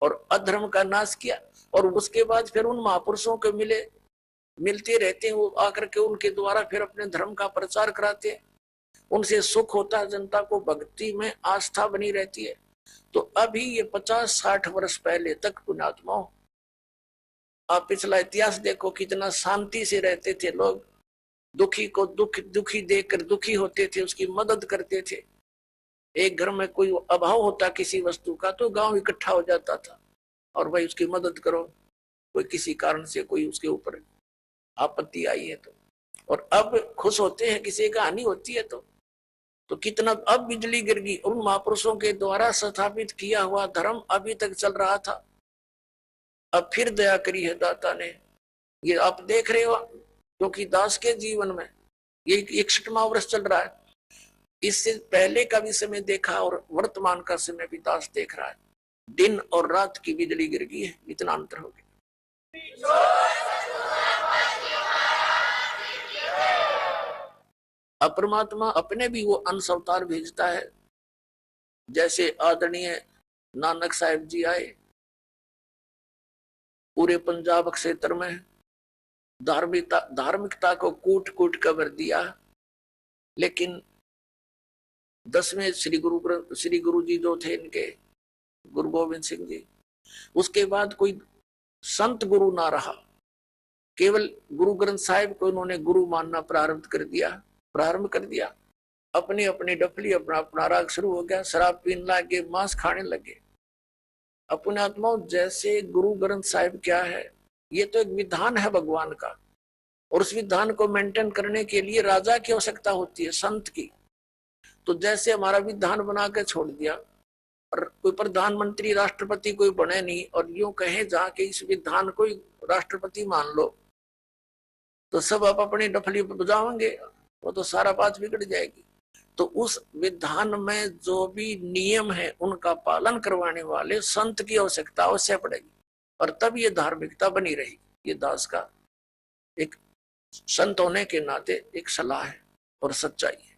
Speaker 2: और अधर्म का नाश किया। और उसके बाद फिर उन महापुरुषों के मिलते रहते हैं, वो आकर के उनके द्वारा फिर अपने धर्म का प्रचार कराते हैं। उनसे सुख होता है, जनता को भक्ति में आस्था बनी रहती है। तो अभी ये 50-60 वर्ष पहले तक पुण्यात्माओं, आप पिछला इतिहास देखो, कितना शांति से रहते थे लोग। दुखी को दुखी देखकर दुखी होते थे, उसकी मदद करते थे। एक घर में कोई अभाव होता किसी वस्तु का तो गांव इकट्ठा हो जाता था और भाई उसकी मदद करो, कोई किसी कारण से कोई उसके ऊपर आपत्ति आई है तो। और अब खुश होते हैं किसी का हानि होती है तो कितना अब बिजली गिर गई। उन महापुरुषों के द्वारा स्थापित किया हुआ धर्म अभी तक चल रहा था, अब फिर दया करी है दाता ने। ये आप देख रहे हो, क्योंकि दास के जीवन में ये 61वां वर्ष चल रहा है। इससे पहले का भी समय देखा और वर्तमान का समय भी दास देख रहा है। दिन और रात की बिजली गिर गई है, इतना अंतर हो गया। अब परमात्मा अपने भी वो अंश अवतार भेजता है। जैसे आदरणीय नानक साहिब जी आए, पूरे पंजाब क्षेत्र में धार्मिकता को कूट कूट कर भर दिया। लेकिन 10वें श्री गुरु जी जो थे इनके, गुरु गोविंद सिंह जी। उसके बाद कोई संत गुरु ना रहा, केवल गुरु ग्रंथ साहिब को उन्होंने गुरु मानना प्रारंभ कर दिया। अपनी अपनी डफली, अपना अपना राग शुरू हो गया, शराब पीने लगे, मांस खाने लगे। अपने आत्माओं, जैसे गुरु ग्रंथ साहिब क्या है, ये तो एक विधान है भगवान का, और उस विधान को मेंटेन करने के लिए राजा की आवश्यकता होती है, संत की। तो जैसे हमारा विधान बना के छोड़ दिया, और कोई प्रधानमंत्री राष्ट्रपति कोई बने नहीं, और यूं कहे जहाँ के इस विधान को राष्ट्रपति मान लो, तो सब आप अपनी डफली बजाओगे, वो तो सारा बात बिगड़ जाएगी। तो उस विधान में जो भी नियम है उनका पालन करवाने वाले संत की आवश्यकता अवश्य पड़ेगी, और तब ये धार्मिकता बनी रहेगी। ये दास का एक संत होने के नाते एक सलाह है और सच्चाई है।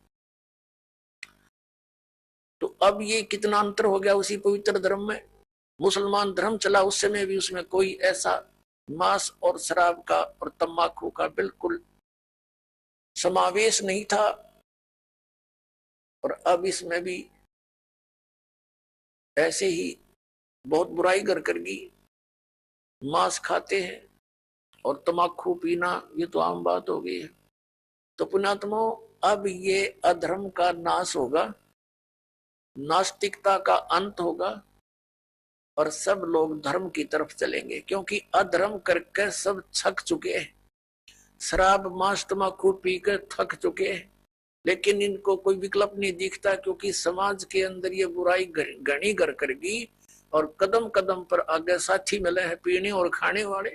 Speaker 2: तो अब ये कितना अंतर हो गया उसी पवित्र धर्म में। मुसलमान धर्म चला उस समय भी, उसमें कोई ऐसा मांस और शराब का और तंबाकू का बिल्कुल समावेश नहीं था, और अब इसमें भी ऐसे ही बहुत बुराई करगी, मांस खाते हैं और तंबाकू पीना, ये तो आम बात हो गई है। तो पुण्यात्मा, अब ये अधर्म का नाश होगा, नास्तिकता का अंत होगा, और सब लोग धर्म की तरफ चलेंगे, क्योंकि अधर्म करके सब थक चुके हैं। शराब मांस तंबाकू पीकर थक चुके हैं, लेकिन इनको कोई विकल्प नहीं दिखता, क्योंकि समाज के अंदर ये बुराई घनी घर करगी, और कदम कदम पर आगे साथी मिले हैं पीने और खाने वाले।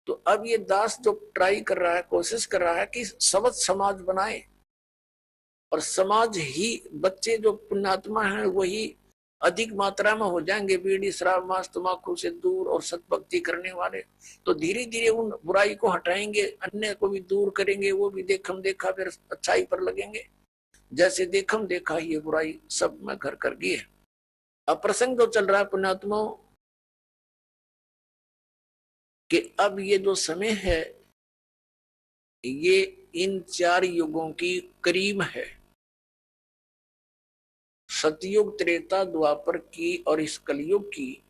Speaker 2: तो अब ये दास जो ट्राई कर रहा है, कोशिश कर रहा है कि सबद समाज बनाए, और समाज ही, बच्चे जो पुण्यात्मा हैं वही अधिक मात्रा में हो जाएंगे बीड़ी शराब मांस तंबाकू से दूर और सतभक्ति करने वाले। तो धीरे धीरे उन बुराई को हटाएंगे, अन्य को भी दूर करेंगे, वो भी देखम देखा फिर अच्छाई पर लगेंगे। जैसे देखम देखा ये बुराई सब में घर कर गई है। अब प्रसंग जो चल रहा है पुण्यात्माओं, कि अब ये जो समय है ये इन 4 युगों की करीब है, सतयुग त्रेता द्वापर की और इस कलयुग की।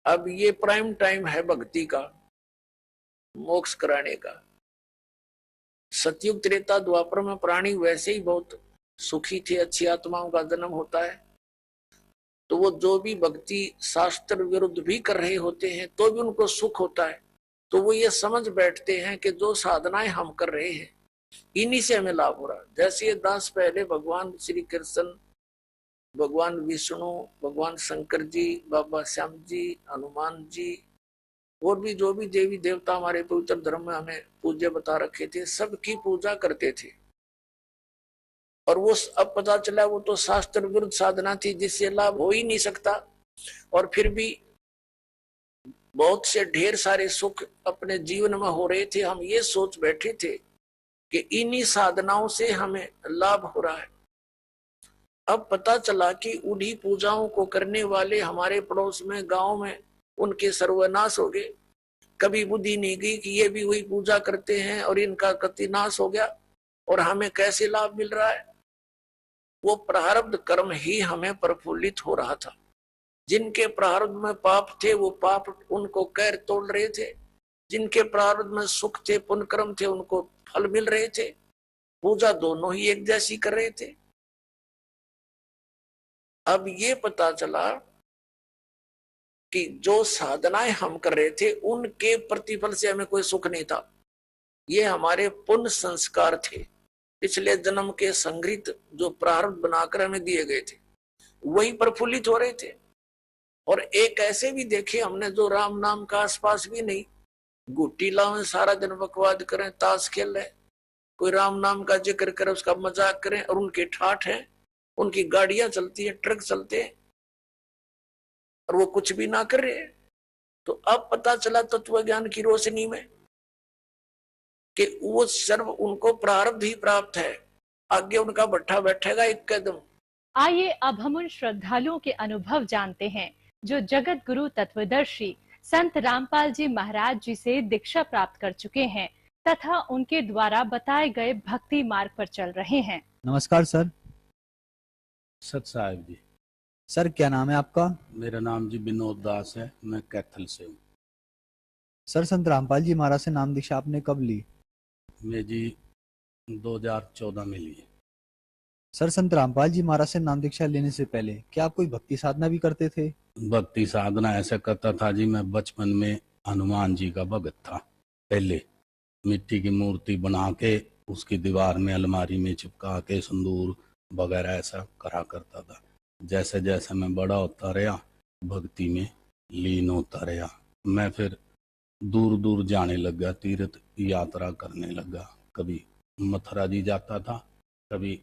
Speaker 2: अब ये प्राइम टाइम है भक्ति का, मोक्ष कराने का। सतयुग त्रेता द्वापर में प्राणी वैसे ही बहुत सुखी थे, अच्छी आत्माओं का जन्म होता है, तो वो जो भी भक्ति शास्त्र विरुद्ध भी कर रहे होते हैं तो भी उनको सुख होता है। तो वो ये समझ बैठते हैं कि जो साधनाएं हम कर रहे हैं इन्हीं से हमें लाभ हो रहा है। जैसे ये दास पहले भगवान श्री कृष्ण, भगवान विष्णु, भगवान शंकर जी, बाबा श्याम जी, हनुमान जी, और भी जो भी देवी देवता हमारे पवित्र धर्म में हमें पूज्य बता रखे थे, सबकी पूजा करते थे। और वो अब पता चला वो तो शास्त्र विरुद्ध साधना थी जिससे लाभ हो ही नहीं सकता, और फिर भी बहुत से ढेर सारे सुख अपने जीवन में हो रहे थे। हम ये सोच बैठे थे कि इन्हीं साधनाओं से हमें लाभ हो रहा है। अब पता चला कि उन्हीं पूजाओं को करने वाले हमारे पड़ोस में, गांव में, उनके सर्वनाश हो गए। कभी बुद्धि नहीं गई कि ये भी वही पूजा करते हैं और इनका कति नाश हो गया, और हमें कैसे लाभ मिल रहा है। वो प्रारब्ध कर्म ही हमें प्रफुल्लित हो रहा था। जिनके प्रारब्ध में पाप थे वो पाप उनको कैर तोड़ रहे थे, जिनके प्रारब्ध में सुख थे, पुण्य कर्म थे, उनको फल मिल रहे थे। पूजा दोनों ही एक जैसी कर रहे थे। अब ये पता चला कि जो साधनाएं हम कर रहे थे उनके प्रतिफल से हमें कोई सुख नहीं था। ये हमारे पुण्य संस्कार थे, पिछले जन्म के संग्रहित जो प्रारब्ध बनाकर हमें दिए गए थे, वही प्रफुल्लित हो रहे थे। और एक ऐसे भी देखे हमने जो राम नाम का आसपास भी नहीं, गुट्टी लाओ, सारा दिन बकवाद करें, ताश खेल रहे, कोई राम नाम का जिक्र करे, उसका मजाक करें, और उनके ठाठ हैं, उनकी गाड़ियां चलती है, ट्रक चलते हैं, और वो कुछ भी ना कर रहे। तो अब पता चला तत्व ज्ञान की रोशनी में कि वो सर्व उनको प्रारब्ध ही प्राप्त है, आगे उनका भट्ठा बैठेगा एक कदम।
Speaker 3: आइए अब हम उन श्रद्धालुओं के अनुभव जानते हैं जो जगत गुरु तत्वदर्शी संत रामपाल जी महाराज जी से दीक्षा प्राप्त कर चुके हैं तथा उनके द्वारा बताए गए भक्ति मार्ग पर चल रहे हैं।
Speaker 4: नमस्कार सर।
Speaker 5: सत साहिब जी।
Speaker 4: सर क्या नाम है आपका?
Speaker 5: मेरा नाम जी विनोद दास है, मैं कैथल से हूँ।
Speaker 4: सर संत रामपाल जी महाराज से नाम दीक्षा आपने कब ली?
Speaker 5: मैं जी 2014 में लिए।
Speaker 4: सर संत रामपाल जी महाराज से नाम दीक्षा लेने से पहले क्या आप कोई भक्ति साधना भी करते थे?
Speaker 5: भक्ति साधना ऐसे करता था जी, मैं बचपन में हनुमान जी का भगत था। पहले मिट्टी की मूर्ति बना के उसकी दीवार में अलमारी में चिपका के सिंदूर वगैरह ऐसा करा करता था। जैसे जैसे मैं बड़ा होता रहा, भक्ति में लीन होता रहा, मैं फिर दूर दूर जाने लगा, तीर्थ यात्रा करने लगा। कभी मथुरा जी जाता था, कभी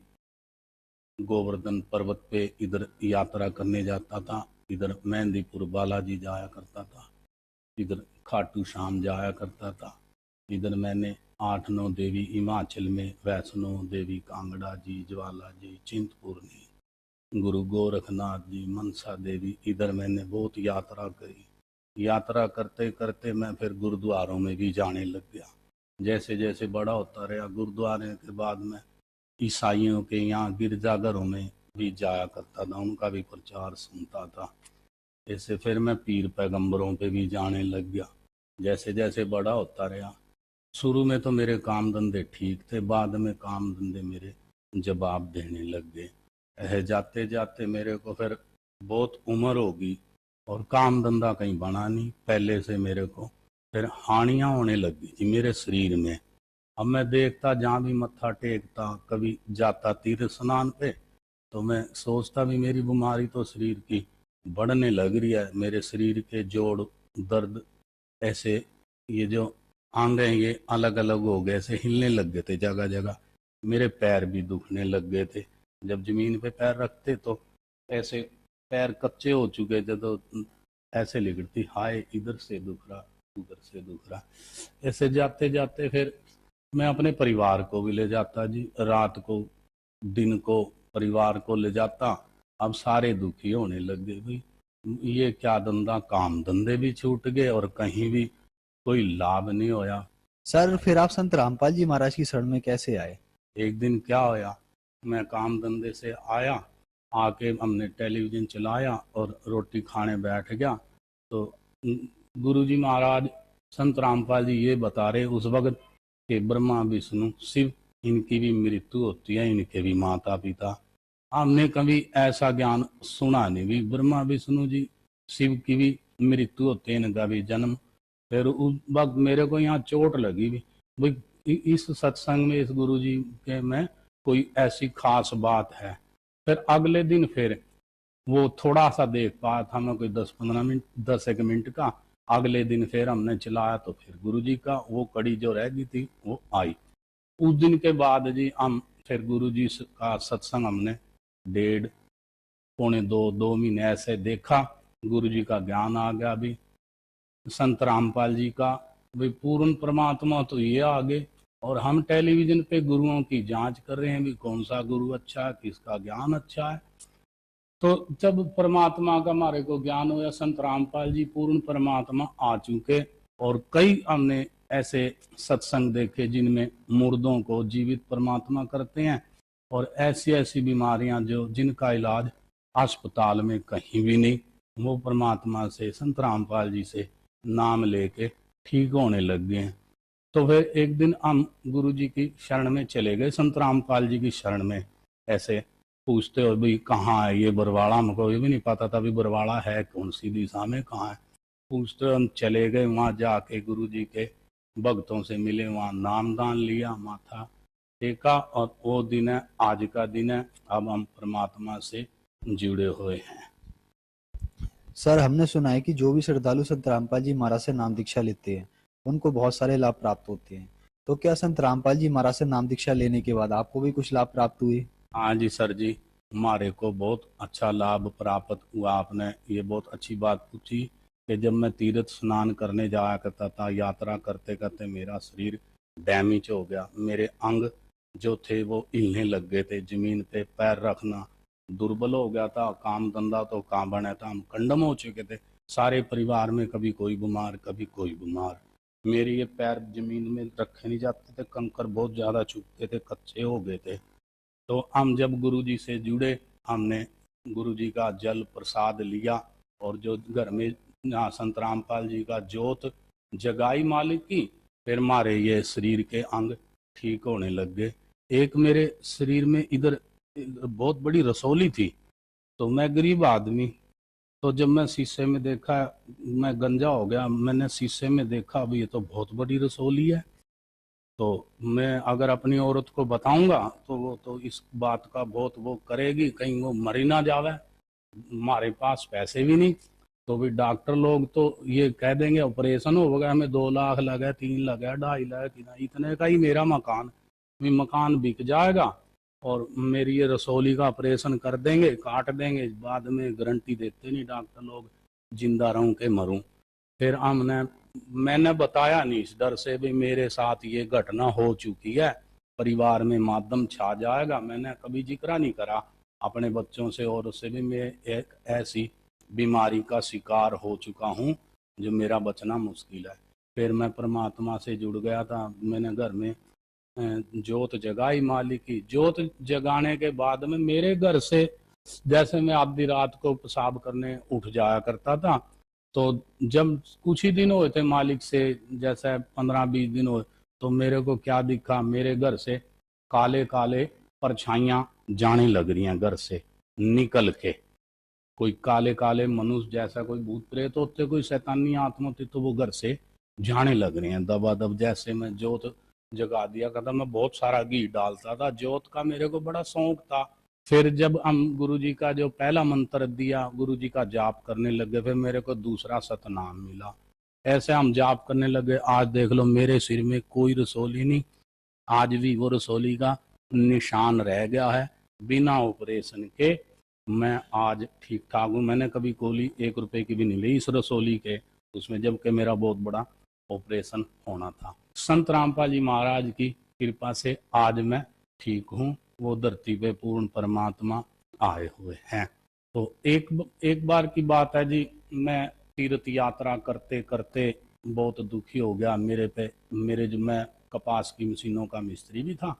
Speaker 5: गोवर्धन पर्वत पे इधर यात्रा करने जाता था, इधर मेहंदीपुर बालाजी जाया करता था, इधर खाटू श्याम जाया करता था, इधर मैंने 8-9 देवी हिमाचल में, वैष्णो देवी कांगड़ा जी, ज्वाला जी, चिंतपूर्णी, गुरु गोरखनाथ जी, मनसा देवी, इधर मैंने बहुत यात्रा करी। यात्रा करते करते मैं फिर गुरुद्वारों में भी जाने लग गया। जैसे जैसे बड़ा होता रहा, गुरुद्वारे के बाद मैं ईसाइयों के यहाँ गिरजाघरों में भी जाया करता था, उनका भी प्रचार सुनता था। ऐसे फिर मैं पीर पैगंबरों पे भी जाने लग गया। जैसे जैसे बड़ा होता रहा, शुरू में तो मेरे काम धंधे ठीक थे, बाद में काम धंधे मेरे जवाब देने लग गए। जाते जाते मेरे को फिर बहुत उम्र होगी और काम धंधा कहीं बना नहीं। पहले से मेरे को फिर हानियां होने लगी थी मेरे शरीर में। अब मैं देखता, जहाँ भी मत्था टेकता, कभी जाता तीर्थ स्नान पे, तो मैं सोचता भी मेरी बीमारी तो शरीर की बढ़ने लग रही है। मेरे शरीर के जोड़ दर्द ऐसे, ये जो अंग हैं ये अलग अलग हो गए, ऐसे हिलने लग गए थे जगह जगह। मेरे पैर भी दुखने लग गए थे। जब जमीन पे पैर रखते तो ऐसे पैर कच्चे हो चुके थे, तो ऐसे लिखती, हाय इधर से दुख रहा, उधर से दुख रहा। ऐसे जाते जाते फिर मैं अपने परिवार को भी ले जाता जी, रात को दिन को परिवार को ले जाता। अब सारे दुखी होने लग गए, भाई ये क्या धंधा, काम धंधे भी छूट गए और कहीं भी कोई लाभ नहीं होया।
Speaker 4: सर फिर आप संत रामपाल जी महाराज की शरण में कैसे आए?
Speaker 5: एक दिन क्या होया, मैं काम धंधे से आया, आके हमने टेलीविजन चलाया और रोटी खाने बैठ गया, तो गुरुजी महाराज संत रामपाल जी ये बता रहे उस वक्त कि ब्रह्मा विष्णु शिव, इनकी भी मृत्यु होती है, इनके भी माता पिता। हमने कभी ऐसा ज्ञान सुना नहीं भी, ब्रह्मा विष्णु जी शिव की भी मृत्यु होती है, इनका भी जन्म। फिर उस वक्त मेरे को यहाँ चोट लगी भी, भाई इस सत्संग में, इस गुरु जी के में कोई ऐसी खास बात है। फिर अगले दिन फिर वो थोड़ा सा देख पाया था मैं, कोई 10-15 मिनट, 10-1 मिनट का। अगले दिन फिर हमने चलाया तो फिर गुरु जी का वो कड़ी जो रह गई थी वो आई। उस दिन के बाद जी हम फिर गुरु जी का सत्संग हमने 1.5-2 महीने ऐसे देखा। गुरु जी का ज्ञान आ गया। भी संत रामपाल जी का भाई पूर्ण परमात्मा तो ये आगे, और हम टेलीविजन पे गुरुओं की जांच कर रहे हैं भी कौन सा गुरु अच्छा है, किसका ज्ञान अच्छा है। तो जब परमात्मा का हमारे को ज्ञान हुआ, संत रामपाल जी पूर्ण परमात्मा आ चुके, और कई हमने ऐसे सत्संग देखे जिनमें मुर्दों को जीवित परमात्मा करते हैं, और ऐसी ऐसी बीमारियां जो जिनका इलाज अस्पताल में कहीं भी नहीं, वो परमात्मा से, संत रामपाल जी से नाम लेके ठीक होने लग गए हैं। तो फिर एक दिन हम गुरु जी की शरण में चले गए, संत रामपाल जी की शरण में। ऐसे पूछते हो भाई कहाँ है ये बरवाड़ा, हमको ये भी नहीं पता था भी बरवाड़ा है कौन सी दिशा में, कहाँ है। पूछते हम चले गए, वहाँ जाके गुरु जी के भक्तों से मिले, वहाँ नामदान लिया, माथा टेका, और वो दिन है, आज का दिन है। अब हम परमात्मा से जुड़े हुए हैं।
Speaker 4: सर हमने सुना है कि जो भी श्रद्धालु संत रामपाल जी महाराज से नाम दीक्षा लेते हैं उनको बहुत सारे लाभ प्राप्त होते हैं, तो क्या संत रामपाल जी महाराज से नाम दीक्षा लेने के बाद आपको भी कुछ लाभ प्राप्त हुए?
Speaker 5: हाँ जी सर जी, हमारे को बहुत अच्छा लाभ प्राप्त हुआ। आपने ये बहुत अच्छी बात पूछी कि जब मैं तीर्थ स्नान करने जाया करता था, यात्रा करते करते मेरा शरीर डैमेज हो गया, मेरे अंग जो थे वो हिलने लग गए थे, जमीन पे पैर रखना दुर्बल हो गया था, काम धंधा तो कहाँ बना था, हम कंडम हो चुके थे सारे परिवार में, कभी कोई बीमार कभी कोई बीमार। मेरे ये पैर जमीन में रखे नहीं जाते थे, कंकर बहुत ज़्यादा चुभते थे, कच्चे हो गए थे। तो हम जब गुरु जी से जुड़े, हमने गुरु जी का जल प्रसाद लिया और जो घर में यहाँ संत रामपाल जी का जोत जगाई मालिक की, फिर मारे ये शरीर के अंग ठीक होने लग गए। एक मेरे शरीर में इधर बहुत बड़ी रसौली थी, तो मैं गरीब आदमी, तो जब मैं शीशे में देखा, मैं गंजा हो गया, मैंने शीशे में देखा अभी ये तो बहुत बड़ी रसौली है। तो मैं अगर अपनी औरत को बताऊंगा तो वो तो इस बात का बहुत वो करेगी, कहीं वो मरी ना जावे, हमारे पास पैसे भी नहीं। तो भी डॉक्टर लोग तो ये कह देंगे ऑपरेशन होगा, हमें 2 लाख लगे, 3 लगे, 2.5 लाख, इतने का ही मेरा मकान भी मकान बिक जाएगा और मेरी ये रसौली का ऑपरेशन कर देंगे, काट देंगे, बाद में गारंटी देते नहीं डॉक्टर लोग, जिंदा रहूं के मरूं। फिर मैंने बताया नहीं इस डर से भी मेरे साथ ये घटना हो चुकी है, परिवार में मातम छा जाएगा, मैंने कभी जिक्र नहीं करा अपने बच्चों से और उससे भी मैं एक ऐसी बीमारी का शिकार हो चुका हूँ जो मेरा बचना मुश्किल है। फिर मैं परमात्मा से जुड़ गया था, मैंने घर में जोत जगाई मालिक की। जोत जगाने के बाद में मेरे घर से जैसे मैं आधी रात को पेशाब करने उठ जाया करता था, तो जब कुछ ही दिन हुए थे मालिक से, जैसे 15-20 दिन हुए, तो मेरे को क्या दिखा, मेरे घर से काले काले परछाइयां जाने लग रही हैं घर से निकल के, कोई काले काले मनुष्य जैसा, कोई भूत प्रेत होते, कोई शैतानी आत्मा होती, तो वो घर से जाने लग रही हैं दबादब। जैसे मैं जोत जगा दिया करता, मैं बहुत सारा घी डालता था, जोत का मेरे को बड़ा शौक था। फिर जब हम गुरु जी का जो पहला मंत्र दिया, गुरु जी का जाप करने लगे, फिर मेरे को दूसरा सतनाम मिला, ऐसे हम जाप करने लगे। आज देख लो मेरे सिर में कोई रसौली नहीं, आज भी वो रसौली का निशान रह गया है, बिना ऑपरेशन के मैं आज ठीक ठाक हूँ। मैंने कभी गोली 1 रुपए की भी नहीं ली इस रसौली के, उसमें जबकि मेरा बहुत बड़ा ऑपरेशन होना था। संत रामपाल जी महाराज की कृपा से आज मैं ठीक हूँ, वो धरती पे पूर्ण परमात्मा आए हुए हैं। तो एक बार की बात है जी, मैं तीर्थ यात्रा करते करते बहुत दुखी हो गया। मेरे जो मैं कपास की मशीनों का मिस्त्री भी था,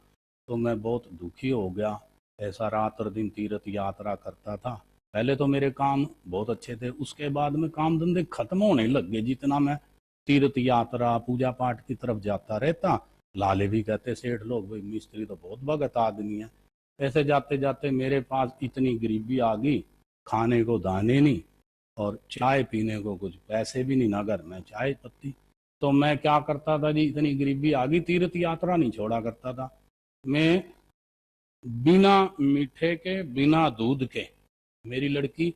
Speaker 5: तो मैं बहुत दुखी हो गया। ऐसा रात और दिन तीर्थ यात्रा करता था। पहले तो मेरे काम बहुत अच्छे थे, उसके बाद में काम धंधे खत्म होने लग गए। जितना मैं तीर्थ यात्रा पूजा पाठ की तरफ जाता रहता, लाले भी कहते सेठ लोग, भाई मिस्त्री तो बहुत भगत आदमी है। ऐसे जाते जाते मेरे पास इतनी गरीबी आ गई, खाने को दाने नहीं और चाय पीने को कुछ पैसे भी नहीं, ना घर में चाय पत्ती। तो मैं क्या करता था जी, इतनी गरीबी आ गई, तीर्थ यात्रा नहीं छोड़ा करता था मैं। बिना मीठे के, बिना दूध के, मेरी लड़की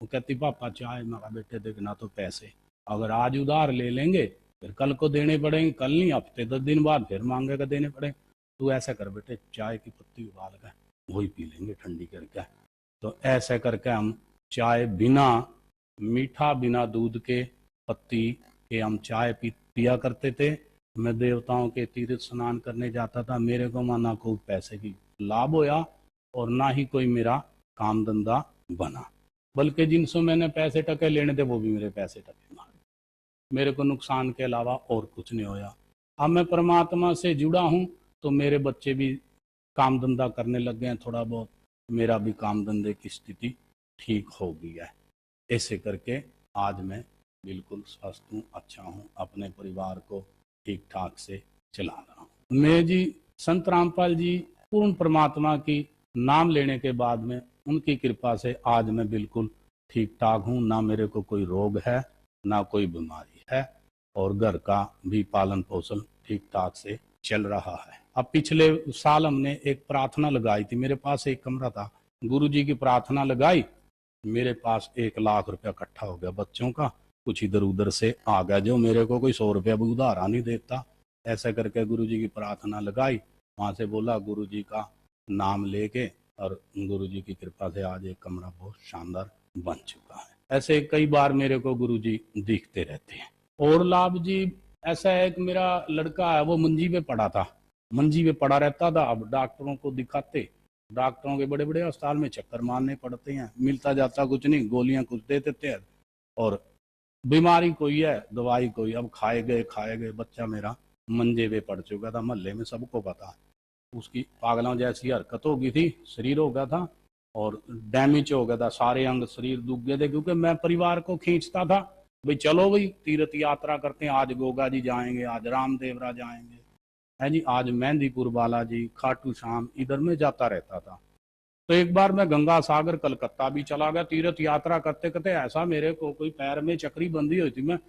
Speaker 5: वो कहती पापा चाय, मेरा बेटे देखना तो पैसे अगर आज उधार ले लेंगे फिर कल को देने पड़ेंगे, कल नहीं हफ्ते 10 दिन बाद फिर मांगेगा देने पड़े, तू ऐसा कर बेटे, चाय की पत्ती उबाल कर वही पी लेंगे ठंडी करके। तो ऐसे करके हम चाय बिना मीठा, बिना दूध के, पत्ती के हम चाय पिया करते थे। मैं देवताओं के तीर्थ स्नान करने जाता था, मेरे को ना कोई पैसे की लाभ होया और ना ही कोई मेरा काम धंधा बना, बल्कि जिनसे मैंने पैसे टके लेने थे वो भी मेरे पैसे टके मारे। मेरे को नुकसान के अलावा और कुछ नहीं होया। अब मैं परमात्मा से जुड़ा हूँ, तो मेरे बच्चे भी काम धंधा करने लग गए हैं थोड़ा बहुत, मेरा भी काम धंधे की स्थिति ठीक हो गई है। ऐसे करके आज मैं बिल्कुल स्वस्थ हूँ, अच्छा हूँ, अपने परिवार को ठीक ठाक से चला रहा हूँ। मैं जी संत रामपाल जी पूर्ण परमात्मा की नाम लेने के बाद में उनकी कृपा से आज मैं बिल्कुल ठीक ठाक हूँ, ना मेरे को कोई रोग है, ना कोई बीमारी है, और घर का भी पालन पोषण ठीक ठाक से चल रहा है। अब पिछले साल हमने एक प्रार्थना लगाई थी, मेरे पास एक कमरा था, गुरुजी की प्रार्थना लगाई, मेरे पास 1 लाख रुपया इकट्ठा हो गया बच्चों का, कुछ इधर उधर से आ गया, जो मेरे को कोई 100 रुपया भी उधारा नहीं देता। ऐसा करके गुरुजी की प्रार्थना लगाई, वहां से बोला गुरुजी का नाम लेके, और गुरुजी की कृपा से आज एक कमरा बहुत शानदार बन चुका है। ऐसे कई बार मेरे को गुरुजी दिखते रहते हैं। और लाभ जी ऐसा है कि मेरा लड़का है, वो मंजी पे पड़ा था, मंजी पे पड़ा रहता था। अब डॉक्टरों को दिखाते, डॉक्टरों के बड़े बड़े अस्पताल में चक्कर मारने पड़ते हैं, मिलता जाता कुछ नहीं, गोलियां कुछ दे देते हैं, और बीमारी कोई है, दवाई कोई। अब खाए गए बच्चा मेरा मंजे पे पड़ चुका था, मोहल्ले में सबको पता। उसकी पागलों जैसी हरकत हो गई थी, शरीर हो गया था, और डैमेज हो गया था, सारे अंग शरीर दुख गए थे, क्योंकि मैं परिवार को खींचता था भाई चलो भाई तीर्थ यात्रा करते हैं, आज गोगा जी जाएंगे, आज रामदेवरा जाएंगे, है जी, आज मेहंदीपुर बालाजी, खाटू श्याम, इधर में जाता रहता था। तो एक बार मैं गंगा सागर कलकत्ता भी चला गया तीर्थ यात्रा करते करते, ऐसा मेरे को कोई पैर में चक्री बंधी हुई थी। मैं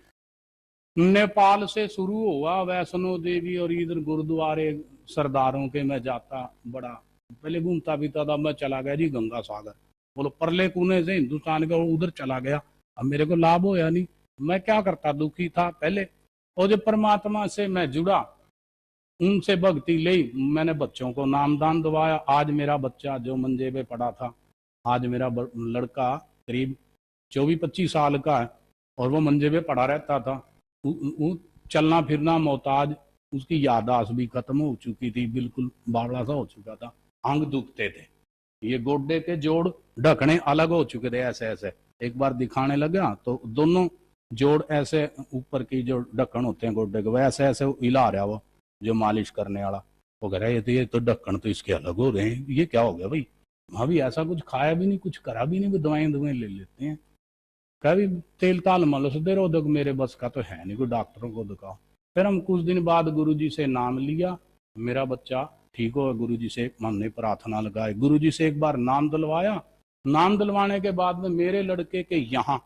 Speaker 5: नेपाल से शुरू हुआ वैष्णो देवी और इधर गुरुद्वारे सरदारों के मैं जाता, बड़ा पहले घूमता पीता था, मैं चला गया जी गंगा सागर, बोलो परले कोने से हिंदुस्तान के, उधर चला गया। अब मेरे को लाभ होया नहीं, मैं क्या करता, दुखी था पहले। और जब परमात्मा से मैं जुड़ा, उनसे भक्ति ली, मैंने बच्चों को नामदान दवाया। आज मेरा बच्चा जो मंजे पे पड़ा था, आज मेरा लड़का करीब 24-25 साल का है और वो मंजे पे पड़ा रहता था। चलना फिरना मोहताज, उसकी याददाश्त भी खत्म हो चुकी थी, बिल्कुल बावड़ा सा हो चुका था, अंग दुखते थे, ये गोड्डे के जोड़ ढकने अलग हो चुके थे ऐसे ऐसे। एक बार दिखाने लगा तो दोनों जोड़ ऐसे ऊपर की जो ढक्कन होते हैं गोड्डे के, वो ऐसे ऐसे हिला रहा, वो जो मालिश करने वाला, वो कह रहा है ये तो ढक्कन तो इसके अलग हो रहे हैं, ये क्या हो गया भाई, अभी ऐसा कुछ खाया भी नहीं, कुछ करा भी नहीं, दवाएं ले लेते हैं। कभी तेल ताल मलस दे रहो, दो मेरे बस का तो है नहीं, कोई डॉक्टरों को दिखाओ। फिर हम कुछ दिन बाद गुरुजी से नाम लिया, मेरा बच्चा ठीक हो, गुरुजी से हमने प्रार्थना लगाई, गुरुजी से एक बार नाम दिलवाया। नाम दिलवाने के बाद में मेरे लड़के के यहाँ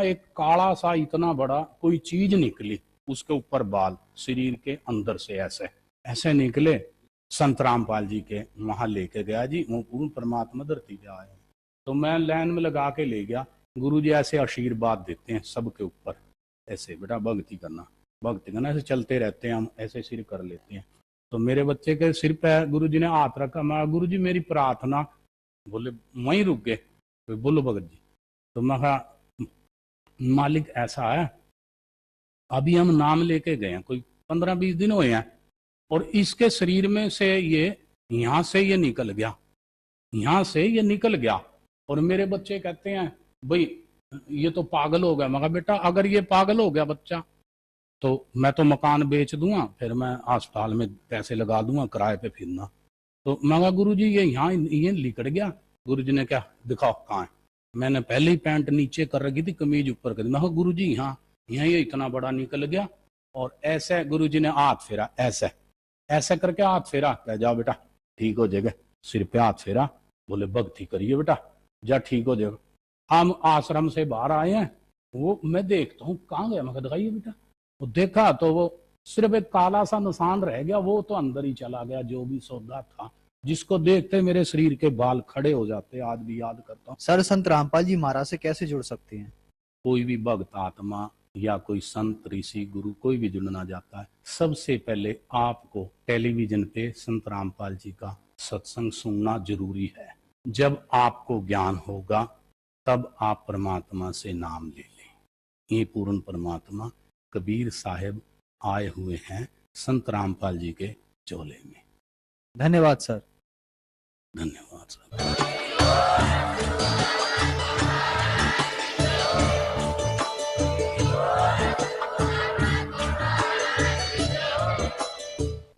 Speaker 5: एक काला सा इतना बड़ा कोई चीज निकली, उसके ऊपर बाल शरीर के अंदर से ऐसे ऐसे निकले। संत रामपाल जी के वहां लेके गया जी, वो पूर्ण परमात्मा धरती पे आए। तो मैं लाइन में लगा के ले गया, गुरु जी ऐसे आशीर्वाद देते हैं सबके ऊपर, ऐसे बेटा भक्ति करना, ऐसे चलते रहते हैं हम, ऐसे सिर कर लेते हैं। तो मेरे बच्चे के सिर पे गुरु जी ने हाथ रखा, मैं गुरु जी मेरी प्रार्थना, बोले वहीं रुक गए, तो बोलो भगत जी। तो मैं कहा मालिक ऐसा है, अभी हम नाम लेके गए हैं, कोई 15-20 दिन हुए हैं, और इसके शरीर में से ये यहाँ से ये निकल गया, यहाँ से ये निकल गया, और मेरे बच्चे कहते हैं भाई ये तो पागल हो गया। मगर बेटा अगर ये पागल हो गया बच्चा, तो मैं तो मकान बेच दूंगा, फिर मैं अस्पताल में पैसे लगा दूंगा, किराए पे फिरना। तो मगर गुरुजी ये यहाँ ये लिकड़ गया। गुरुजी ने क्या दिखाओ कहाँ है, मैंने पहले ही पैंट नीचे कर रखी थी, कमीज ऊपर कर दी। मैं गुरुजी यहाँ ये इतना बड़ा निकल गया, और ऐसे गुरुजी ने हाथ फेरा, ऐसे ऐसे करके हाथ फेरा, कह जाओ बेटा ठीक हो जाएगा, सिर पे हाथ फेरा, बोले भक्ति करिए बेटा, जा ठीक हो जाएगा। हम आश्रम से बाहर आए हैं, वो मैं देखता हूँ कहाँ गया, मैं दिखाइए बेटा। वो देखा तो वो सिर्फ एक काला सा निशान रह गया, वो तो अंदर ही चला गया, जो भी सौदा था, जिसको देखते मेरे शरीर के बाल खड़े हो जाते, आज भी याद करता हूँ।
Speaker 4: सर संत रामपाल जी महाराज से कैसे जुड़ सकते हैं?
Speaker 5: कोई भी भक्त आत्मा या कोई संत ऋषि गुरु कोई भी जुड़ना चाहता है, सबसे पहले आपको टेलीविजन पे संत रामपाल जी का सत्संग सुनना जरूरी है। जब आपको ज्ञान होगा तब आप परमात्मा से नाम ले लें। ये पूर्ण परमात्मा कबीर साहब आए हुए हैं संत रामपाल जी के चोले में।
Speaker 4: धन्यवाद सर।
Speaker 5: धन्यवाद सर।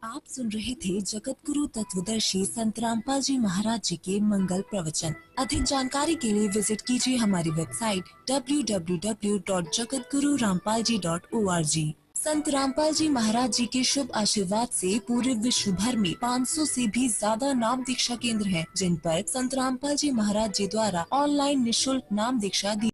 Speaker 6: आप सुन रहे थे जगत गुरु तत्वदर्शी संत रामपाल जी महाराज जी के मंगल प्रवचन। अधिक जानकारी के लिए विजिट कीजिए हमारी वेबसाइट www.jagatgururampalji.org। संत रामपाल जी महाराज जी के शुभ आशीर्वाद से पूरे विश्व भर में 500 से भी ज्यादा नाम दीक्षा केंद्र हैं, जिन पर संत रामपाल जी महाराज जी द्वारा ऑनलाइन निःशुल्क नाम दीक्षा दी